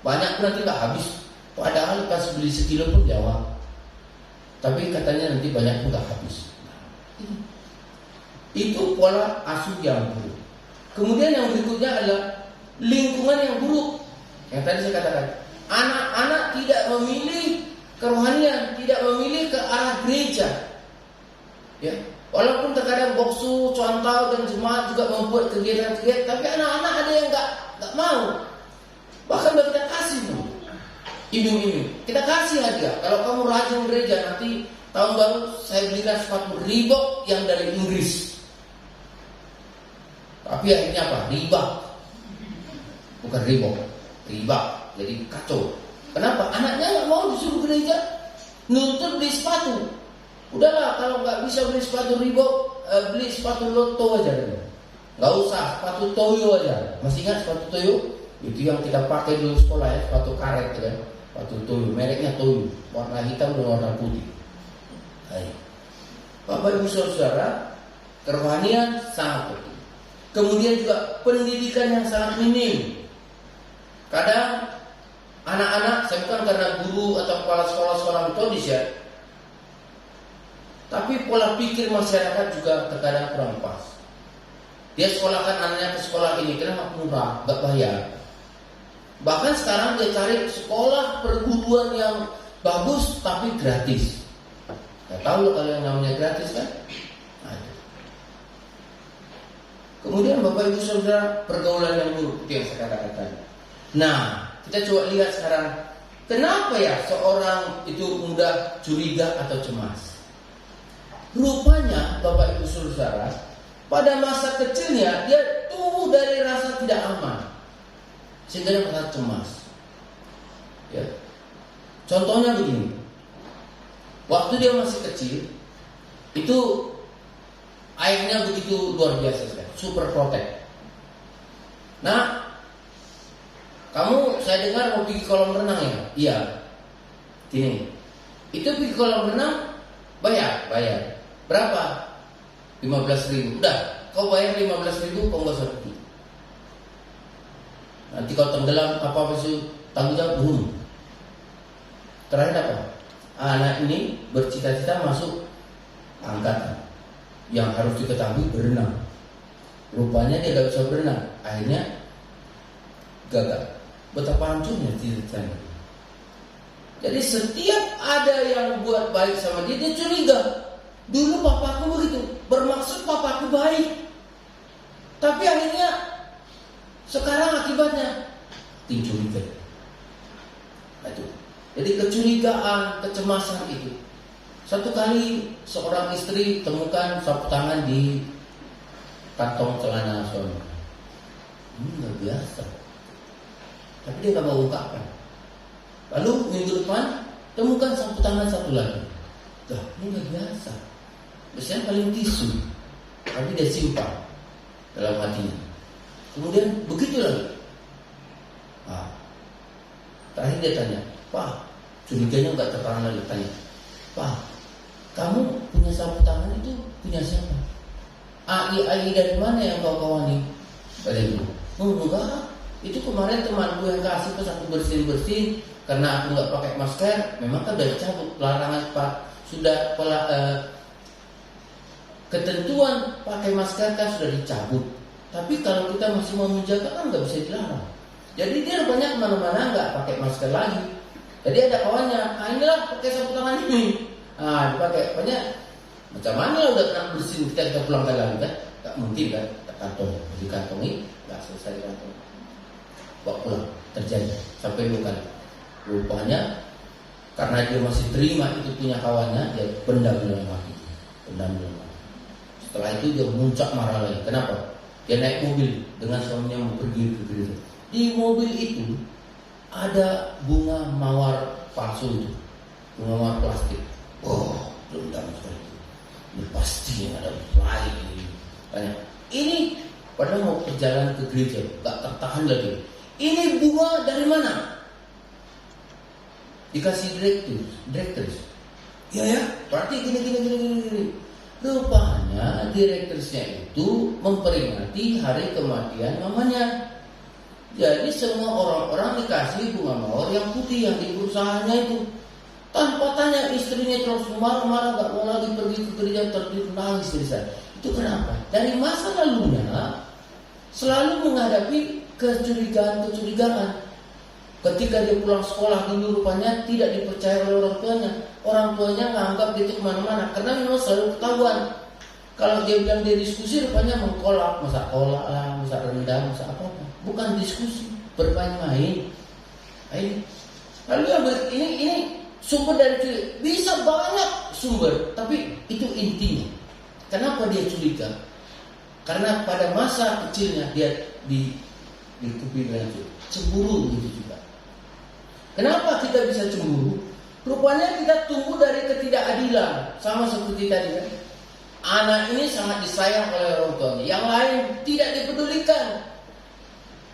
Speaker 1: Banyak pun nanti nggak habis. Padahal pas beli sekilo pun jawab. Tapi katanya nanti banyak pun nggak habis. Itu pola asuh yang buruk. Kemudian yang berikutnya adalah lingkungan yang buruk. Yang tadi saya katakan, anak-anak tidak memilih kerohanian, tidak memilih ke arah gereja. Ya, walaupun terkadang boksu, contoh dan jemaat juga membuat kegiatan-kegiatan, tapi anak-anak ada yang nggak mau. Bahkan kita kasih iming-iming, kita kasih hadiah. Kalau kamu rajin gereja, nanti tahun baru saya belikan sepatu Reebok yang dari Inggris. Tapi akhirnya apa? Riba. Bukan Reebok, riba. Jadi kacau. Kenapa? Anaknya nggak mau disuruh gereja, nuntut beli sepatu. Udahlah, kalau nggak bisa beli sepatu Reebok, beli sepatu Lotto aja. Nggak usah sepatu Toyo aja. Masih ingat sepatu Toyo? Itu yang kita pakai dulu sekolah ya, sepatu karet kan. Sepatu Toyo, mereknya Toyo, warna hitam dan warna putih. Hai. Bapak Ibu Saudara, kerohanian sangat penting. Kemudian juga pendidikan yang sangat minim. Kadang anak-anak, saya bukan karena guru atau kepala sekolah-sekolah metodis ya, tapi pola pikir masyarakat juga terkadang kurang pas. Dia sekolahkan anaknya ke sekolah ini, kenapa murah, gak bayar. Bahkan sekarang dia cari sekolah perguruan yang bagus tapi gratis. Gak tahu loh kalau yang namanya gratis kan? Kemudian Bapak Ibu Saudara, pergaulan yang buruk itu yang saya katakan. Nah, kita coba lihat sekarang, kenapa ya seorang itu mudah curiga atau cemas? Rupanya Bapak Ibu Saudara, pada masa kecilnya dia tumbuh dari rasa tidak aman, sehingga dia merasa cemas. Ya. Contohnya begini, waktu dia masih kecil, itu airnya begitu luar biasa, super protect. Nah, kamu saya dengar mau pergi kolam renang ya? Iya. Gini, itu pergi kolam renang bayar. Berapa? 15.000. Udah, kau bayar 15.000, kau nggak usah pergi. Nanti kau tenggelam apa sih tanggung jawab. Terakhir apa? Anak ini bercita-cita masuk angkatan yang harus diketahui berenang. Rupanya dia gak bisa berenang, akhirnya gagal. Betapa hancurnya ceritanya. Jadi setiap ada yang buat baik sama dia, dia curiga. Dulu papaku begitu, bermaksud papaku baik, tapi akhirnya sekarang akibatnya dicurigai. Itu. Jadi kecurigaan, kecemasan itu. Satu kali seorang istri temukan sapu tangan di kantong celana suami. Ini nggak biasa. Tapi dia nggak mau ungkapkan. Lalu minggu depan temukan sapu tangan satu lagi. Ini nggak biasa. Biasanya paling tisu, tapi dia simpan dalam hatinya. Kemudian begitu lagi. Terakhir dia tanya, "Pak," curiganya nggak tertahan lagi, tanya, "Pak, kamu punya sapu tangan itu punya siapa? AI dari mana yang kau kawani?" Kata ibu, "Enggak, itu kemarin temanku yang kasih pas aku bersih karena aku nggak pakai masker. Memang kan udah dicabut larangan Pak, sudah ketentuan pakai masker kan sudah dicabut. Tapi kalau kita masih mau menjaga kan nggak bisa dilarang. Jadi dia banyak kemana-mana nggak pakai masker lagi. Jadi ada kawannya, inilah pakai sapu tangan ini. Dipakai banyak. Macam mana udah kena bersin kita pulang lagi kan? Gak mungkin kan? Kantong dikantongi, gak selesai kantong. Bawa pulang, terjadi sampai 2 kali. Rupanya karena dia masih terima itu punya kawannya, dia pendam dalam hati. Setelah itu dia muncak marah lagi. Kenapa? Dia naik mobil dengan suaminya mau pergi ke gereja. Di mobil itu ada bunga mawar palsu itu, bunga mawar plastik. Dendam sekali. Ini pasti ada lain ini. Tanya, ini padahal mau perjalanan ke gereja, gak tertahan lagi. Ini bunga dari mana? Dikasih direktris. Ya, berarti gini. Rupanya direktursnya itu memperingati hari kematian mamanya. Jadi semua orang-orang dikasih bunga mawar yang putih yang di perusahaannya itu. Tanpa tanya istrinya terus marah-marah, gak mau lagi pergi ke gereja, tertidur nangis di sana. Itu kenapa? Dari masa lalunya selalu menghadapi kecurigaan. Ketika dia pulang sekolah dulu rupanya tidak dipercaya oleh orang tuanya. Orang tuanya menganggap dia itu kemana-mana karena memang selalu ketahuan. Kalau dia bilang dia diskusi rupanya mengkolak, masak kolak lah, masak rendang, masak apa-apa. Bukan diskusi, bermain-main. Lalu yang ini sumber dari bisa banyak sumber, tapi itu intinya. Kenapa dia curiga? Karena pada masa kecilnya dia dikupikan cemburu gitu juga. Kenapa kita bisa cemburu? Rupanya kita tumbuh dari ketidakadilan. Sama seperti tadi kan. Anak ini sangat disayang oleh orang tuanya, yang lain tidak dipedulikan.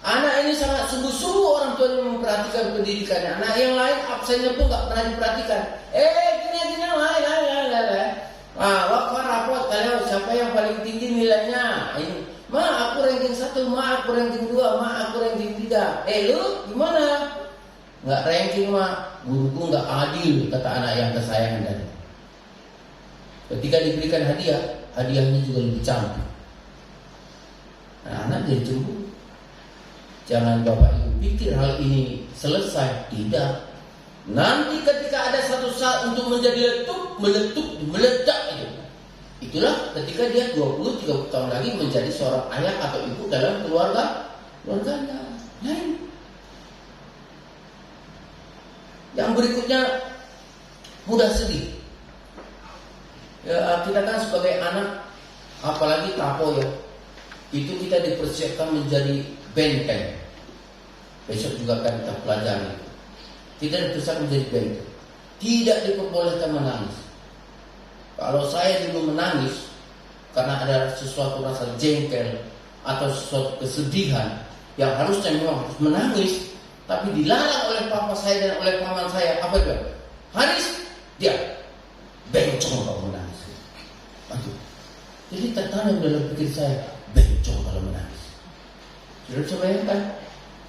Speaker 1: Anak ini sangat sungguh-sungguh orang tuanya memperhatikan pendidikannya. Anak yang lain absennya pun gak pernah diperhatikan. Gini lain. Waktu rapot kalian siapa yang paling tinggi nilainya? Ini, aku ranking 1, aku ranking 2, aku ranking 3. Lu gimana? Nggak ranking guruku nggak adil, kata anak yang kesayangan tadi. Ketika diberikan hadiahnya juga lebih cantik. Anak jadi cemburu. Jangan Bapak Ibu pikir hal ini selesai, tidak. Nanti ketika ada satu saat untuk menjadi meledak itu. Itulah ketika dia 20-30 tahun lagi menjadi seorang ayah atau ibu dalam keluarganya. Lain. Yang berikutnya mudah sedih. Ya, kita kan sebagai anak, apalagi tapo ya, itu kita dipersiapkan menjadi benteng. Besok juga akan kita pelajari. Kita dipersiapkan menjadi benteng. Tidak diperbolehkan menangis. Kalau saya dulu menangis karena ada sesuatu rasa jengkel atau sesuatu kesedihan yang harusnya memang harus menangis, tapi dilarang oleh papa saya dan oleh paman saya. Apa itu? Haris, dia bencong kalau menangis. Aduh. Jadi tertanam dalam pikir saya, bencong kalau menangis. Sudah bisa bayangkan,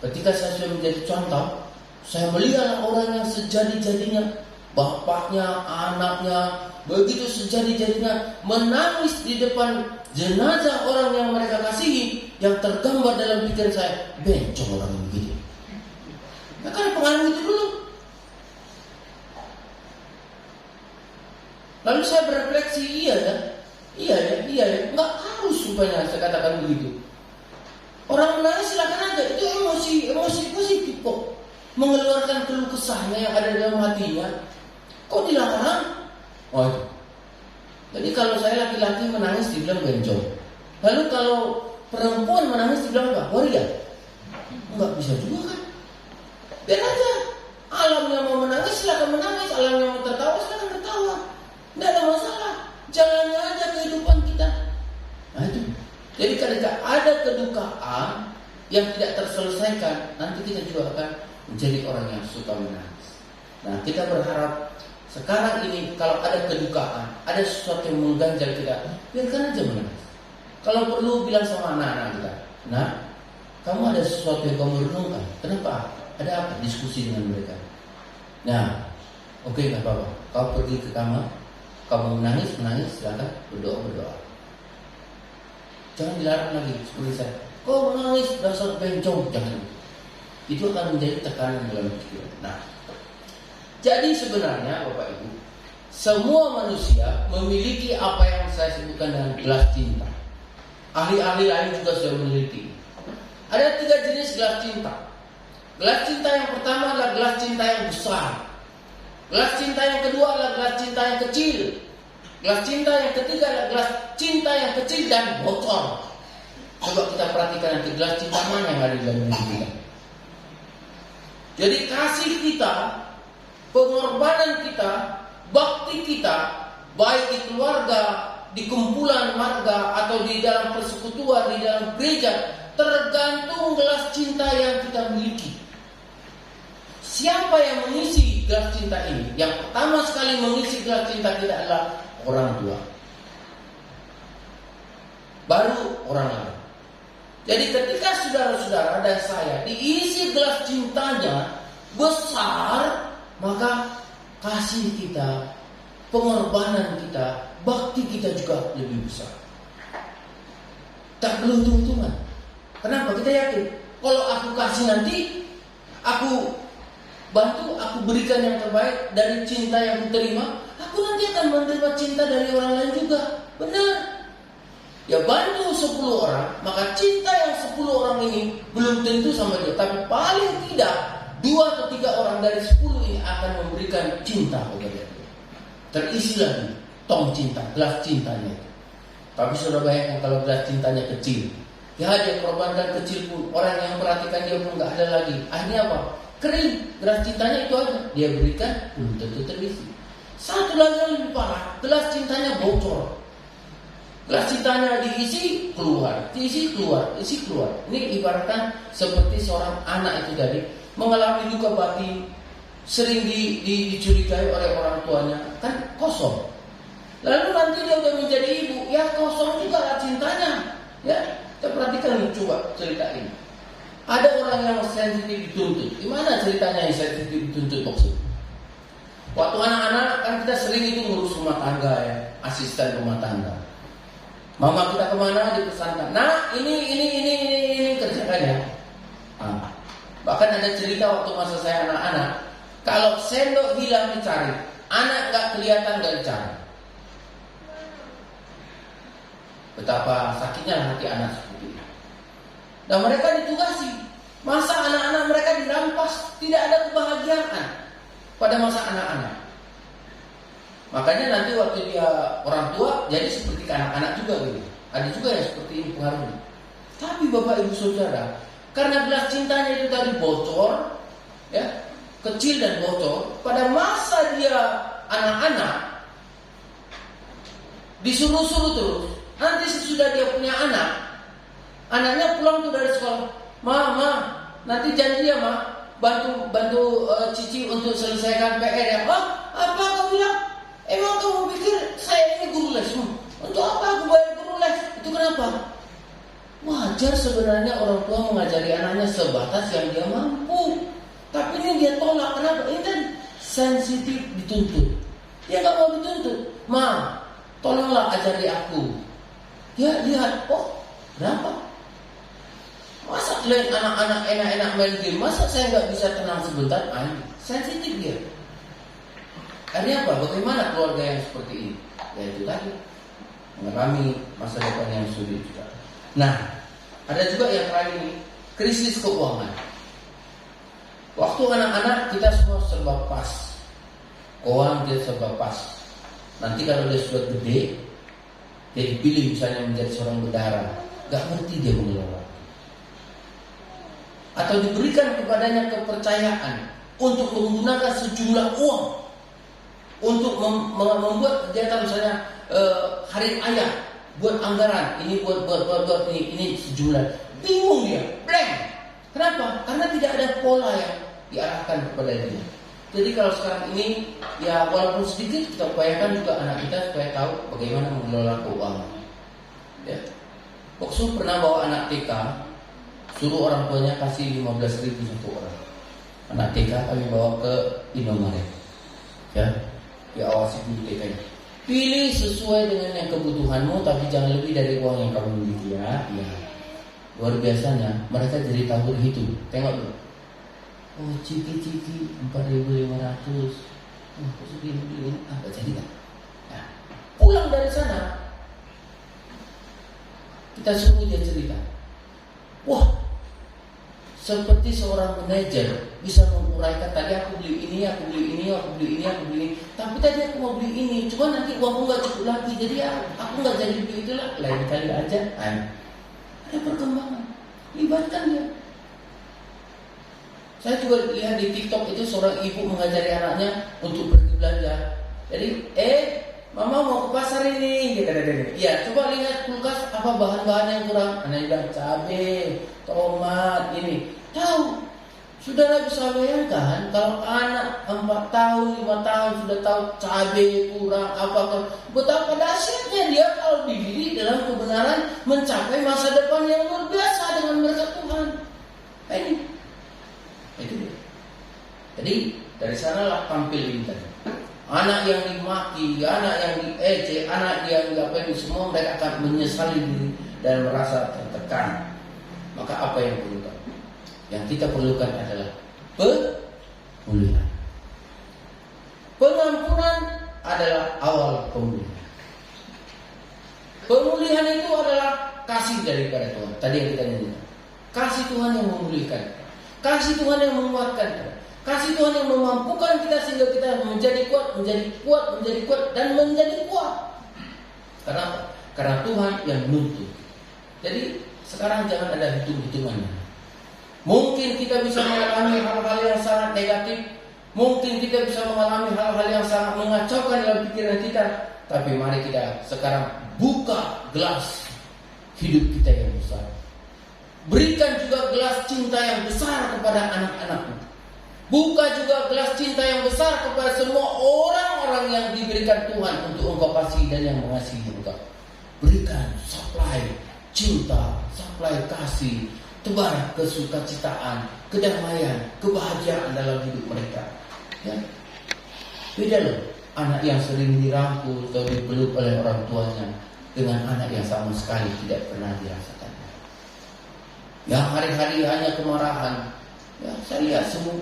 Speaker 1: ketika saya sudah menjadi contoh, saya melihat orang yang sejadi-jadinya, bapaknya, anaknya, begitu sejadi-jadinya menangis di depan jenazah orang yang mereka kasihi, yang tergambar dalam pikiran saya, bencong orang yang begitu. Ya kan pengalaman itu dulu. Lalu saya berefleksi, iya ya, nggak harus supaya saya katakan begitu. Orang menangis silakan aja, itu emosi positif kok, mengeluarkan keluh kesahnya yang ada dalam hatinya. Kok dilarang? Oh itu. Jadi kalau saya laki-laki menangis dibilang bencong. Lalu kalau perempuan menangis dibilang apa? Waria? Nggak bisa juga kan? Biar aja. Alam yang mau menangis silakan menangis, alam yang mau tertawa silakan tertawa. Nggak ada masalah. Jalannya aja kehidupan kita. Nah itu. Jadi ketika ada kedukaan yang tidak terselesaikan, nanti kita juga akan menjadi orang yang suka menangis. Nah kita berharap sekarang ini kalau ada kedukaan, ada sesuatu yang mengganjal kita, biarkan aja menangis. Kalau perlu bilang sama anak-anak kita, nah kamu ada sesuatu yang kamu renungkan, kenapa? Ada apa? Diskusi dengan mereka. Nah, oke, nggak apa-apa. Kau pergi ke kamar, kamu menangis, silakan berdoa. Jangan dilarang lagi seperti saya. Kau menangis dasar bencong, jangan. Itu akan menjadi tekanan dalam pikiran. Nah, jadi sebenarnya Bapak Ibu, semua manusia memiliki apa yang saya sebutkan dengan gelas cinta. Ahli-ahli lain juga sudah meneliti. Ada 3 jenis gelas cinta. Gelas cinta yang pertama adalah gelas cinta yang besar. Gelas cinta yang kedua adalah gelas cinta yang kecil. Gelas cinta yang ketiga adalah gelas cinta yang kecil dan bocor. Coba kita perhatikan nanti gelas cinta mana yang ada di dalam diri kita. Jadi kasih kita, pengorbanan kita, bakti kita, baik di keluarga, di kumpulan marga, atau di dalam persekutuan, di dalam gereja, tergantung gelas cinta yang kita miliki. Siapa yang mengisi gelas cinta ini? Yang pertama sekali mengisi gelas cinta kita adalah orang tua, baru orang lain. Jadi ketika saudara-saudara dan saya diisi gelas cintanya besar, maka kasih kita, pengorbanan kita, bakti kita juga lebih besar. Tak perlu hitung-hitungan. Kenapa? Kita yakin kalau aku kasih nanti, aku bantu, aku berikan yang terbaik dari cinta yang aku terima, aku nanti akan menerima cinta dari orang lain juga. Benar. Ya, bantu 10 orang, maka cinta yang 10 orang ini belum tentu sama dia, tapi paling tidak 2 atau 3 orang dari 10 ini akan memberikan cinta kepada dia. Terisi lagi tong cinta, gelas cintanya itu. Tapi sudah bayangkan kalau gelas cintanya kecil, ya dia korbankan kecil pun, orang yang perhatikan dia pun nggak ada lagi. Akhirnya apa? Kering, gelas cintanya itu aja dia berikan belum tentu terisi. Satu lagi yang lebih parah, gelas cintanya bocor. Gelas cintanya diisi keluar, diisi keluar, isi keluar. Ini ibaratkan seperti seorang anak itu tadi mengalami luka batin, sering dicurigai oleh orang tuanya, kan kosong. Lalu nanti dia udah menjadi ibu, ya kosong juga lah cintanya. Ya, kita perhatikan nih, coba cerita ini. Ada orang yang sensitif dituntut. Gimana ceritanya yang sensitif dituntut maksud? Waktu anak-anak kan kita sering itu ngurus rumah tangga ya, asisten rumah tangga. Mama kita kemana dipesankan, nah ini kerjakan ya. Bahkan ada cerita waktu masa saya anak-anak, kalau sendok hilang dicari, anak nggak kelihatan nggak dicari. Betapa sakitnya hati anak seperti itu. Dan mereka ditugasi, masa anak-anak mereka dirampas, tidak ada kebahagiaan pada masa anak-anak. Makanya nanti waktu dia orang tua jadi seperti anak-anak juga gitu. Ada juga yang seperti ini pengaruhnya. Tapi Bapak Ibu Saudara, karena gelas cintanya itu tadi bocor, ya, kecil dan bocor, pada masa dia anak-anak disuruh-suruh terus. Nanti sesudah dia punya anak, anaknya pulang tuh dari sekolah, Ma, nanti janji ya Ma, bantu Cici untuk selesaikan PR ya. Apa kau bilang? Emang kamu pikir saya ini guru les? Untuk apa aku bayar guru les? Itu kenapa? Wajar sebenarnya orang tua mengajari anaknya sebatas yang dia mampu. Tapi ini dia tolak. Kenapa? Ini kan sensitif dituntut. Dia gak mau dituntut. Ma, tolonglah ajari aku. Dia lihat, kenapa? Masa lihat anak-anak enak-enak main game, masa saya gak bisa tenang sebentar? Sensitif dia. Akhirnya apa? Bagaimana keluarga yang seperti ini? Ya itu tadi, mengalami masa depan yang sulit juga. Nah, ada juga yang lain ini, krisis keuangan. Waktu anak-anak kita semua serba pas, keuangan dia serba pas. Nanti kalau dia sudah gede, dia dipilih misalnya menjadi seorang bendahara, gak ngerti dia mengelola. Atau diberikan kepadanya kepercayaan untuk menggunakan sejumlah uang untuk membuat kegiatan misalnya hari ayah, buat anggaran, ini buat ini sejumlah. Bingung dia, blank. Kenapa? Karena tidak ada pola yang diarahkan kepada dia. Jadi kalau sekarang ini, ya walaupun sedikit, kita upayakan juga anak kita supaya tahu bagaimana mengelola keuangan. Ya. Waktu pernah bawa anak TK, suruh orang tuanya kasih 15.000 satu orang. Anak TK kami bawa ke Indomaret. Ya, diawasi dulu TK-nya. Pilih sesuai dengan yang kebutuhanmu, tapi jangan lebih dari uang yang kamu miliki ya. Ya. Luar biasanya, mereka jadi tahu berhitung. Tengok dulu. Oh, ciki 4.500. Kok segini? Gak jadi kan? Nah, pulang dari sana, kita suruh dia cerita. Wah, seperti seorang manajer bisa menguraikan, tadi aku beli ini, aku beli ini, aku beli ini, aku beli ini. Tapi tadi aku mau beli ini, cuma nanti uangku gak cukup lagi, jadi ya aku gak jadi beli itulah. Lain kali aja. Ada perkembangan, libatkan dia. Saya juga lihat di TikTok itu seorang ibu mengajari anaknya untuk pergi belanja. Jadi, Mama mau ke pasar ini, gitu. Iya, coba lihat kulkas apa bahan-bahan yang kurang? Anak bilang cabai, tomat, ini. Tahu. Saudara bisa bayangkan kalau anak 4 tahun, 5 tahun sudah tahu cabai kurang apa, betapa dahsyatnya dia kalau dididik dalam kebenaran mencapai masa depan yang luar biasa dengan berkat Tuhan. Nah, ini. Itu dia. Jadi dari sanalah tampil ini. Anak yang dimaki, anak yang diejek, anak yang ini semua mereka akan menyesali diri dan merasa tertekan. Maka apa yang perlu? Yang kita perlukan adalah pemulihan. Pengampunan adalah awal pemulihan. Pemulihan itu adalah kasih daripada Tuhan. Tadi yang kita nyanyikan. Kasih Tuhan yang memulihkan. Kasih Tuhan yang menguatkan. Kasih Tuhan yang memampukan kita sehingga kita menjadi kuat, dan menjadi kuat. Karena Tuhan yang menuntut. Jadi sekarang jangan ada hitung-hitungannya. Mungkin kita bisa mengalami hal-hal yang sangat negatif. Mungkin kita bisa mengalami hal-hal yang sangat mengacaukan dalam pikiran kita. Tapi mari kita sekarang buka gelas hidup kita yang besar. Berikan juga gelas cinta yang besar kepada anak-anakmu. Buka juga gelas cinta yang besar kepada semua orang-orang yang diberikan Tuhan untuk engkau kasih dan yang mengasihi engkau. Berikan supply cinta, supply kasih, tebar kesukacitaan, kedamaian, kebahagiaan dalam hidup mereka. Ya. Beda loh anak yang sering dirangkul atau dipeluk oleh orang tuanya dengan anak yang sama sekali tidak pernah dirasakan. Yang hari-hari hanya kemarahan. Ya, saya lihat semua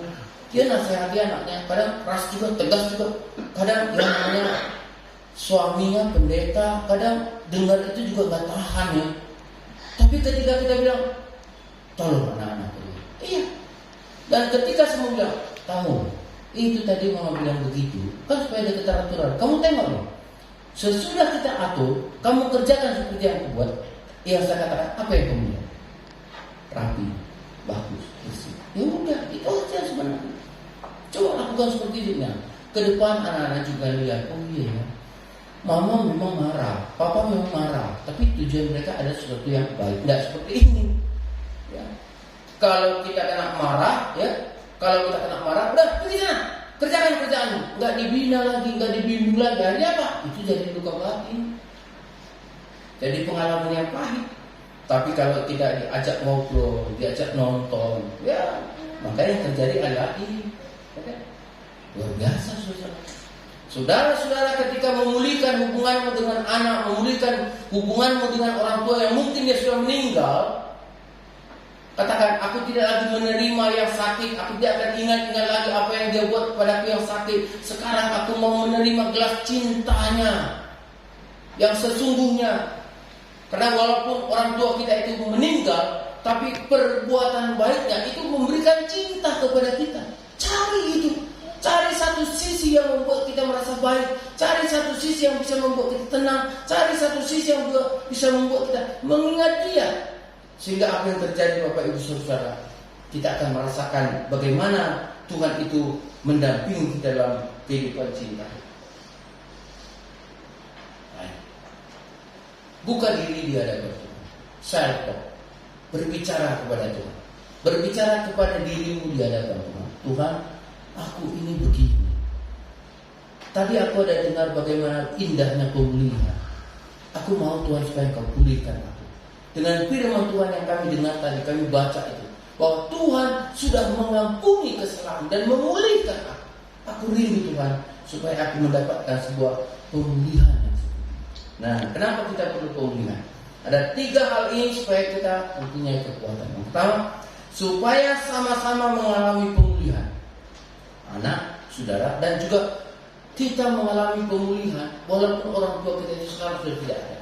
Speaker 1: dia nasihati anaknya, kadang keras juga, tegas juga. Kadang yang namanya suaminya pendeta, kadang dengar itu juga gak tahan ya. Tapi ketika kita bilang tolong anak-anak dulu. Iya. Dan ketika semua bilang, kamu itu tadi mama bilang begitu, kan supaya ada keteraturan. Kamu tengok loh. Sesudah kita atur, kamu kerjakan seperti yang aku buat. Yang saya katakan, apa yang kamu bilang? Rapi, bagus, bersih. Ya udah, itu aja sebenarnya. Coba lakukan seperti itu. Nah, ke depan anak-anak juga lihat, oh iya ya. Mama memang marah, papa memang marah, tapi tujuan mereka ada sesuatu yang baik. Tidak seperti ini. Ya. Kalau kita kena marah, udah pergi sana, kerjakan kerjaanmu, nggak dibina lagi, nggak dibimbing lagi. Hari apa? Itu jadi luka batin, jadi pengalaman yang pahit. Tapi kalau tidak diajak ngobrol, diajak nonton, ya maka yang terjadi adalah ini. Luar biasa, saudara-saudara, ketika memulihkan hubunganmu dengan anak, memulihkan hubunganmu dengan orang tua yang mungkin dia sudah meninggal. Katakan, aku tidak lagi menerima yang sakit. Aku tidak akan ingat-ingat lagi apa yang dia buat kepadaku yang sakit. Sekarang aku mau menerima gelas cintanya yang sesungguhnya. Karena walaupun orang tua kita itu meninggal, tapi perbuatan baiknya itu memberikan cinta kepada kita. Cari itu. Cari satu sisi yang membuat kita merasa baik. Cari satu sisi yang bisa membuat kita tenang. Cari satu sisi yang bisa membuat kita mengingat dia. Sehingga apa yang terjadi Bapak Ibu Saudara, kita akan merasakan bagaimana Tuhan itu mendampingi kita dalam kehidupan cinta. Buka diri di hadapan Tuhan. Self-talk. Berbicara kepada Tuhan. Berbicara kepada dirimu di hadapan Tuhan. Tuhan, aku ini begini. Tadi aku ada dengar bagaimana indahnya pemulihan. Aku mau Tuhan supaya kau pulihkan aku. Dengan firman Tuhan yang kami dengar tadi, kami baca itu, bahwa Tuhan sudah mengampuni kesalahan dan memulihkan aku. Aku rindu Tuhan supaya aku mendapatkan sebuah pemulihan yang seperti ini. Nah, kenapa kita perlu pemulihan? Ada 3 hal ini supaya kita mempunyai kekuatan. Yang pertama, supaya sama-sama mengalami pemulihan. Anak, saudara, dan juga kita mengalami pemulihan walaupun orang tua kita itu sekarang sudah tidak ada.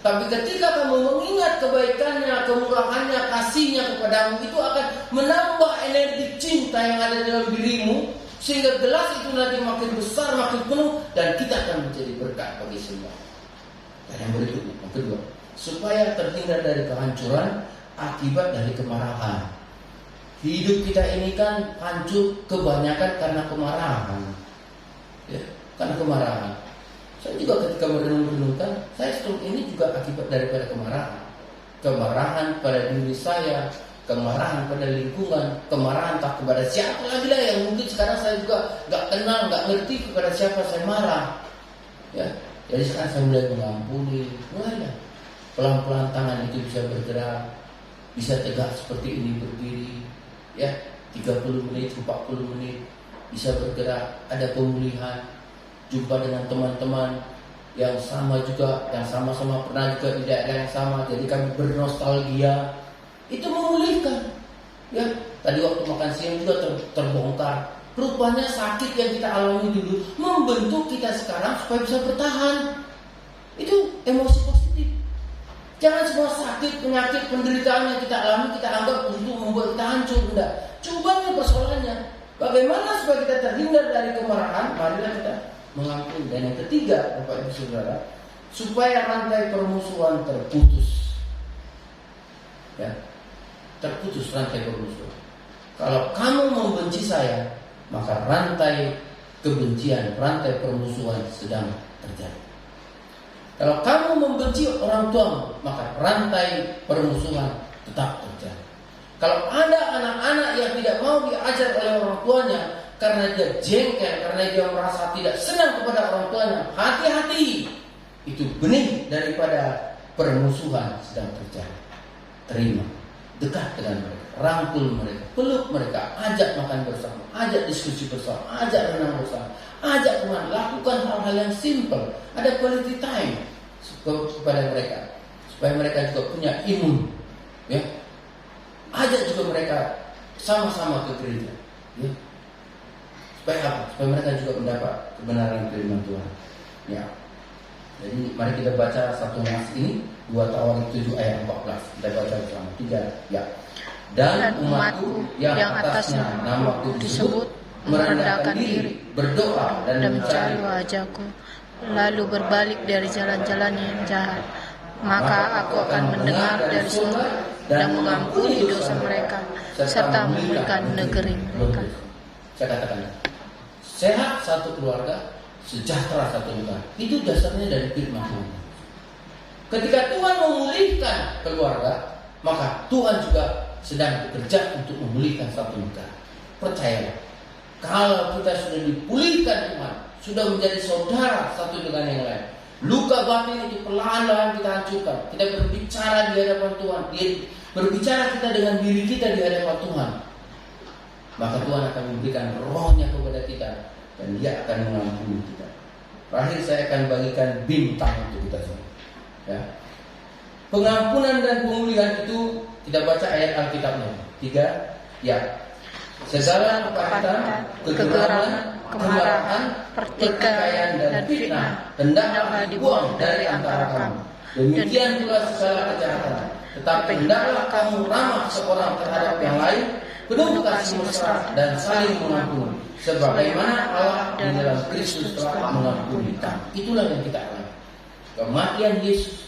Speaker 1: Tapi ketika kamu mengingat kebaikannya, kemurahannya, kasihnya kepadamu, itu akan menambah energi cinta yang ada dalam dirimu, sehingga gelas itu nanti makin besar, makin penuh, dan kita akan menjadi berkat bagi semua. Dan yang berikutnya, yang kedua, supaya terhindar dari kehancuran akibat dari kemarahan. Hidup kita ini kan hancur kebanyakan karena kemarahan. Ya, karena kemarahan. Saya juga ketika merenung-renungkan, saya stroke ini juga akibat daripada kemarahan. Kemarahan pada diri saya, kemarahan pada lingkungan, kemarahan tak kepada siapa lagi lah yang mungkin sekarang saya juga nggak kenal, nggak ngerti kepada siapa saya marah. Ya, jadi sekarang saya mulai mengampuni, mulai pelan-pelan tangan itu bisa bergerak, bisa tegak seperti ini berdiri, ya 30 menit, 40 menit bisa bergerak, ada pemulihan, jumpa dengan teman-teman yang sama juga, yang sama-sama pernah juga di daerah yang sama, jadi kami bernostalgia, itu memulihkan. Ya, tadi waktu makan siang juga terbongkar. Rupanya sakit yang kita alami dulu membentuk kita sekarang supaya bisa bertahan. Itu emosi positif. Jangan semua sakit, penyakit, penderitaan yang kita alami kita anggap untuk membuat kita hancur. Enggak. Coba nih persoalannya. Bagaimana supaya kita terhindar dari kemarahan? Marilah kita mengampuni. Dan yang ketiga, Bapak Ibu Saudara, supaya rantai permusuhan terputus. Ya, terputus rantai permusuhan. Kalau kamu membenci saya, maka rantai kebencian, rantai permusuhan sedang terjadi. Kalau kamu membenci orang tuamu, maka rantai permusuhan tetap terjadi. Kalau ada anak-anak yang tidak mau diajar oleh orang tuanya karena dia jengkel, karena dia merasa tidak senang kepada orang tuanya, hati-hati. Itu benih daripada permusuhan sedang terjadi. Terima, dekat dengan mereka, rangkul mereka, peluk mereka, ajak makan bersama, ajak diskusi bersama, ajak renang bersama, ajak kemana, lakukan hal-hal yang simple, ada quality time kepada mereka, supaya mereka juga punya imun, ya. Ajak juga mereka sama-sama ke gereja, ya. Supaya apa? Supaya mereka juga mendapat kebenaran firman Tuhan, ya. Jadi mari kita baca satu nas ini, 2 Tawarik 7 ayat 14. Kita baca bersama 3, ya. Dan umatku yang atasnya namaku disebut merendahkan diri, berdoa dan mencari
Speaker 2: wajahku, lalu berbalik dari jalan-jalan yang jahat, maka aku akan mendengar dari surga dan mengampuni dosa mereka serta memulihkan negeri mereka.
Speaker 1: Saya katakan, sehat satu keluarga, sejahtera satu negara. Itu dasarnya dari firman Tuhan. Ketika Tuhan memulihkan keluarga, maka Tuhan juga sedang bekerja untuk memulihkan satu negara. Percayalah, kalau kita sudah dipulihkan Tuhan, sudah menjadi saudara satu dengan yang lain, luka batin itu perlahan-lahan kita hancurkan. Kita berbicara di hadapan Tuhan, berbicara kita dengan diri kita di hadapan Tuhan, maka Tuhan akan memberikan rohnya kepada kita dan Dia akan mengampuni kita. Terakhir saya akan bagikan bintang untuk kita semua, ya. Pengampunan dan pemulihan itu kita baca ayat Alkitabnya 3, ya. Segala kepanitan, kegeraman, kemarahan, pertikaian dan fitnah hendaklah dibuang dari antara kamu. Demikian pula segala kejahatan. Tetapi hendaklah kamu ramah seorang terhadap yang lain, penuh kasih mesra dan saling mengampuni, sebagaimana Allah di dalam Kristus telah mengampuni kamu. Itulah yang kita alami. Kematian Yesus,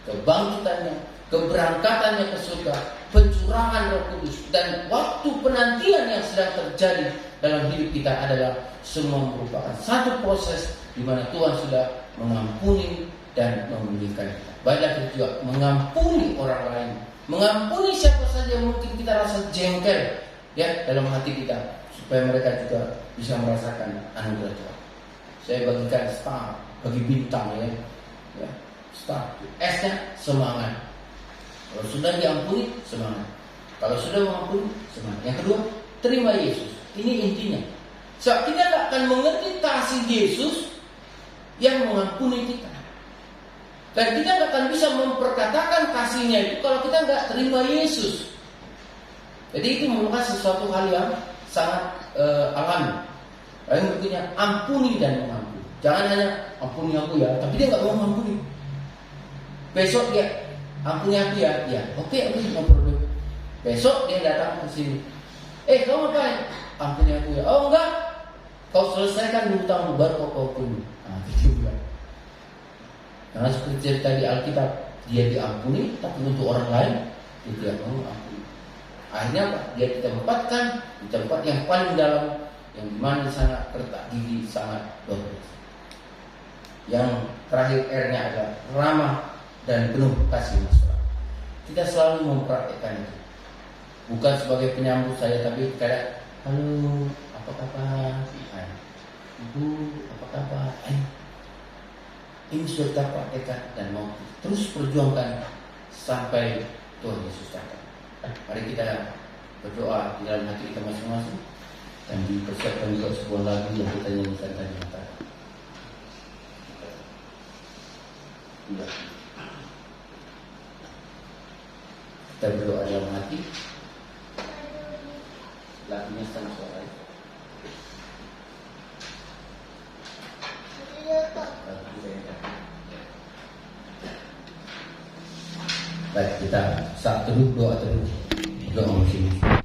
Speaker 1: kebangkitannya, keberangkatannya ke surga, pencurahan Roh Kudus, dan waktu penantian yang sedang terjadi dalam hidup kita adalah semua merupakan satu proses di mana Tuhan sudah mengampuni dan memulihkan kita. Baiklah kita juga mengampuni orang lain, mengampuni siapa saja yang mungkin kita rasa jengkel, ya, dalam hati kita, supaya mereka juga bisa merasakan anugerah Tuhan. Saya bagikan star, bagi bintang, ya, star. S-nya semangat. Kalau sudah diampuni, semangat. Kalau sudah mengampuni, semangat. Yang kedua, terima Yesus. Ini intinya. Sebab kita tidak akan mengerti kasih Yesus yang mengampuni kita. Dan kita tidak akan bisa memperkatakan kasihnya itu kalau kita tidak terima Yesus. Jadi itu merupakan sesuatu hal yang sangat alami. Lalu berikutnya, ampuni dan mengampuni. Jangan hanya ampuni aku ya, tapi dia nggak mau mengampuni. Besok dia ampuni aku ya, oke, no problem. Besok dia datang ke sini. Kamu ngapain? Ampuni aku ya. Oh enggak, kau selesaikan hutang baru kau ampuni. Nah, gitu juga. Karena seperti cerita di Alkitab, dia diampuni, tapi untuk orang lain dia tidak mau ampuni. Akhirnya apa? Dia ditempatkan di tempat yang paling dalam, yang dimana sangat retak gigi, sangat luar biasa. yang terakhir R-nya adalah ramah dan penuh kasih mesra. Kita selalu mempraktekkan itu. Bukan sebagai penyambut saya, tapi kayak halo, apa kabar? Ibu, apa kabar? Ini sudah kita praktekkan dan mau terus perjuangkan sampai Tuhan Yesus datang. Mari kita berdoa di dalam hati kita masing-masing dan dipersiapkan juga sebuah lagu yang kita nyanyikan tadi malam. Kita berdoa dalam hati. Lagunya sama suara. Baik, kita saat teduh doa teduh doa musim.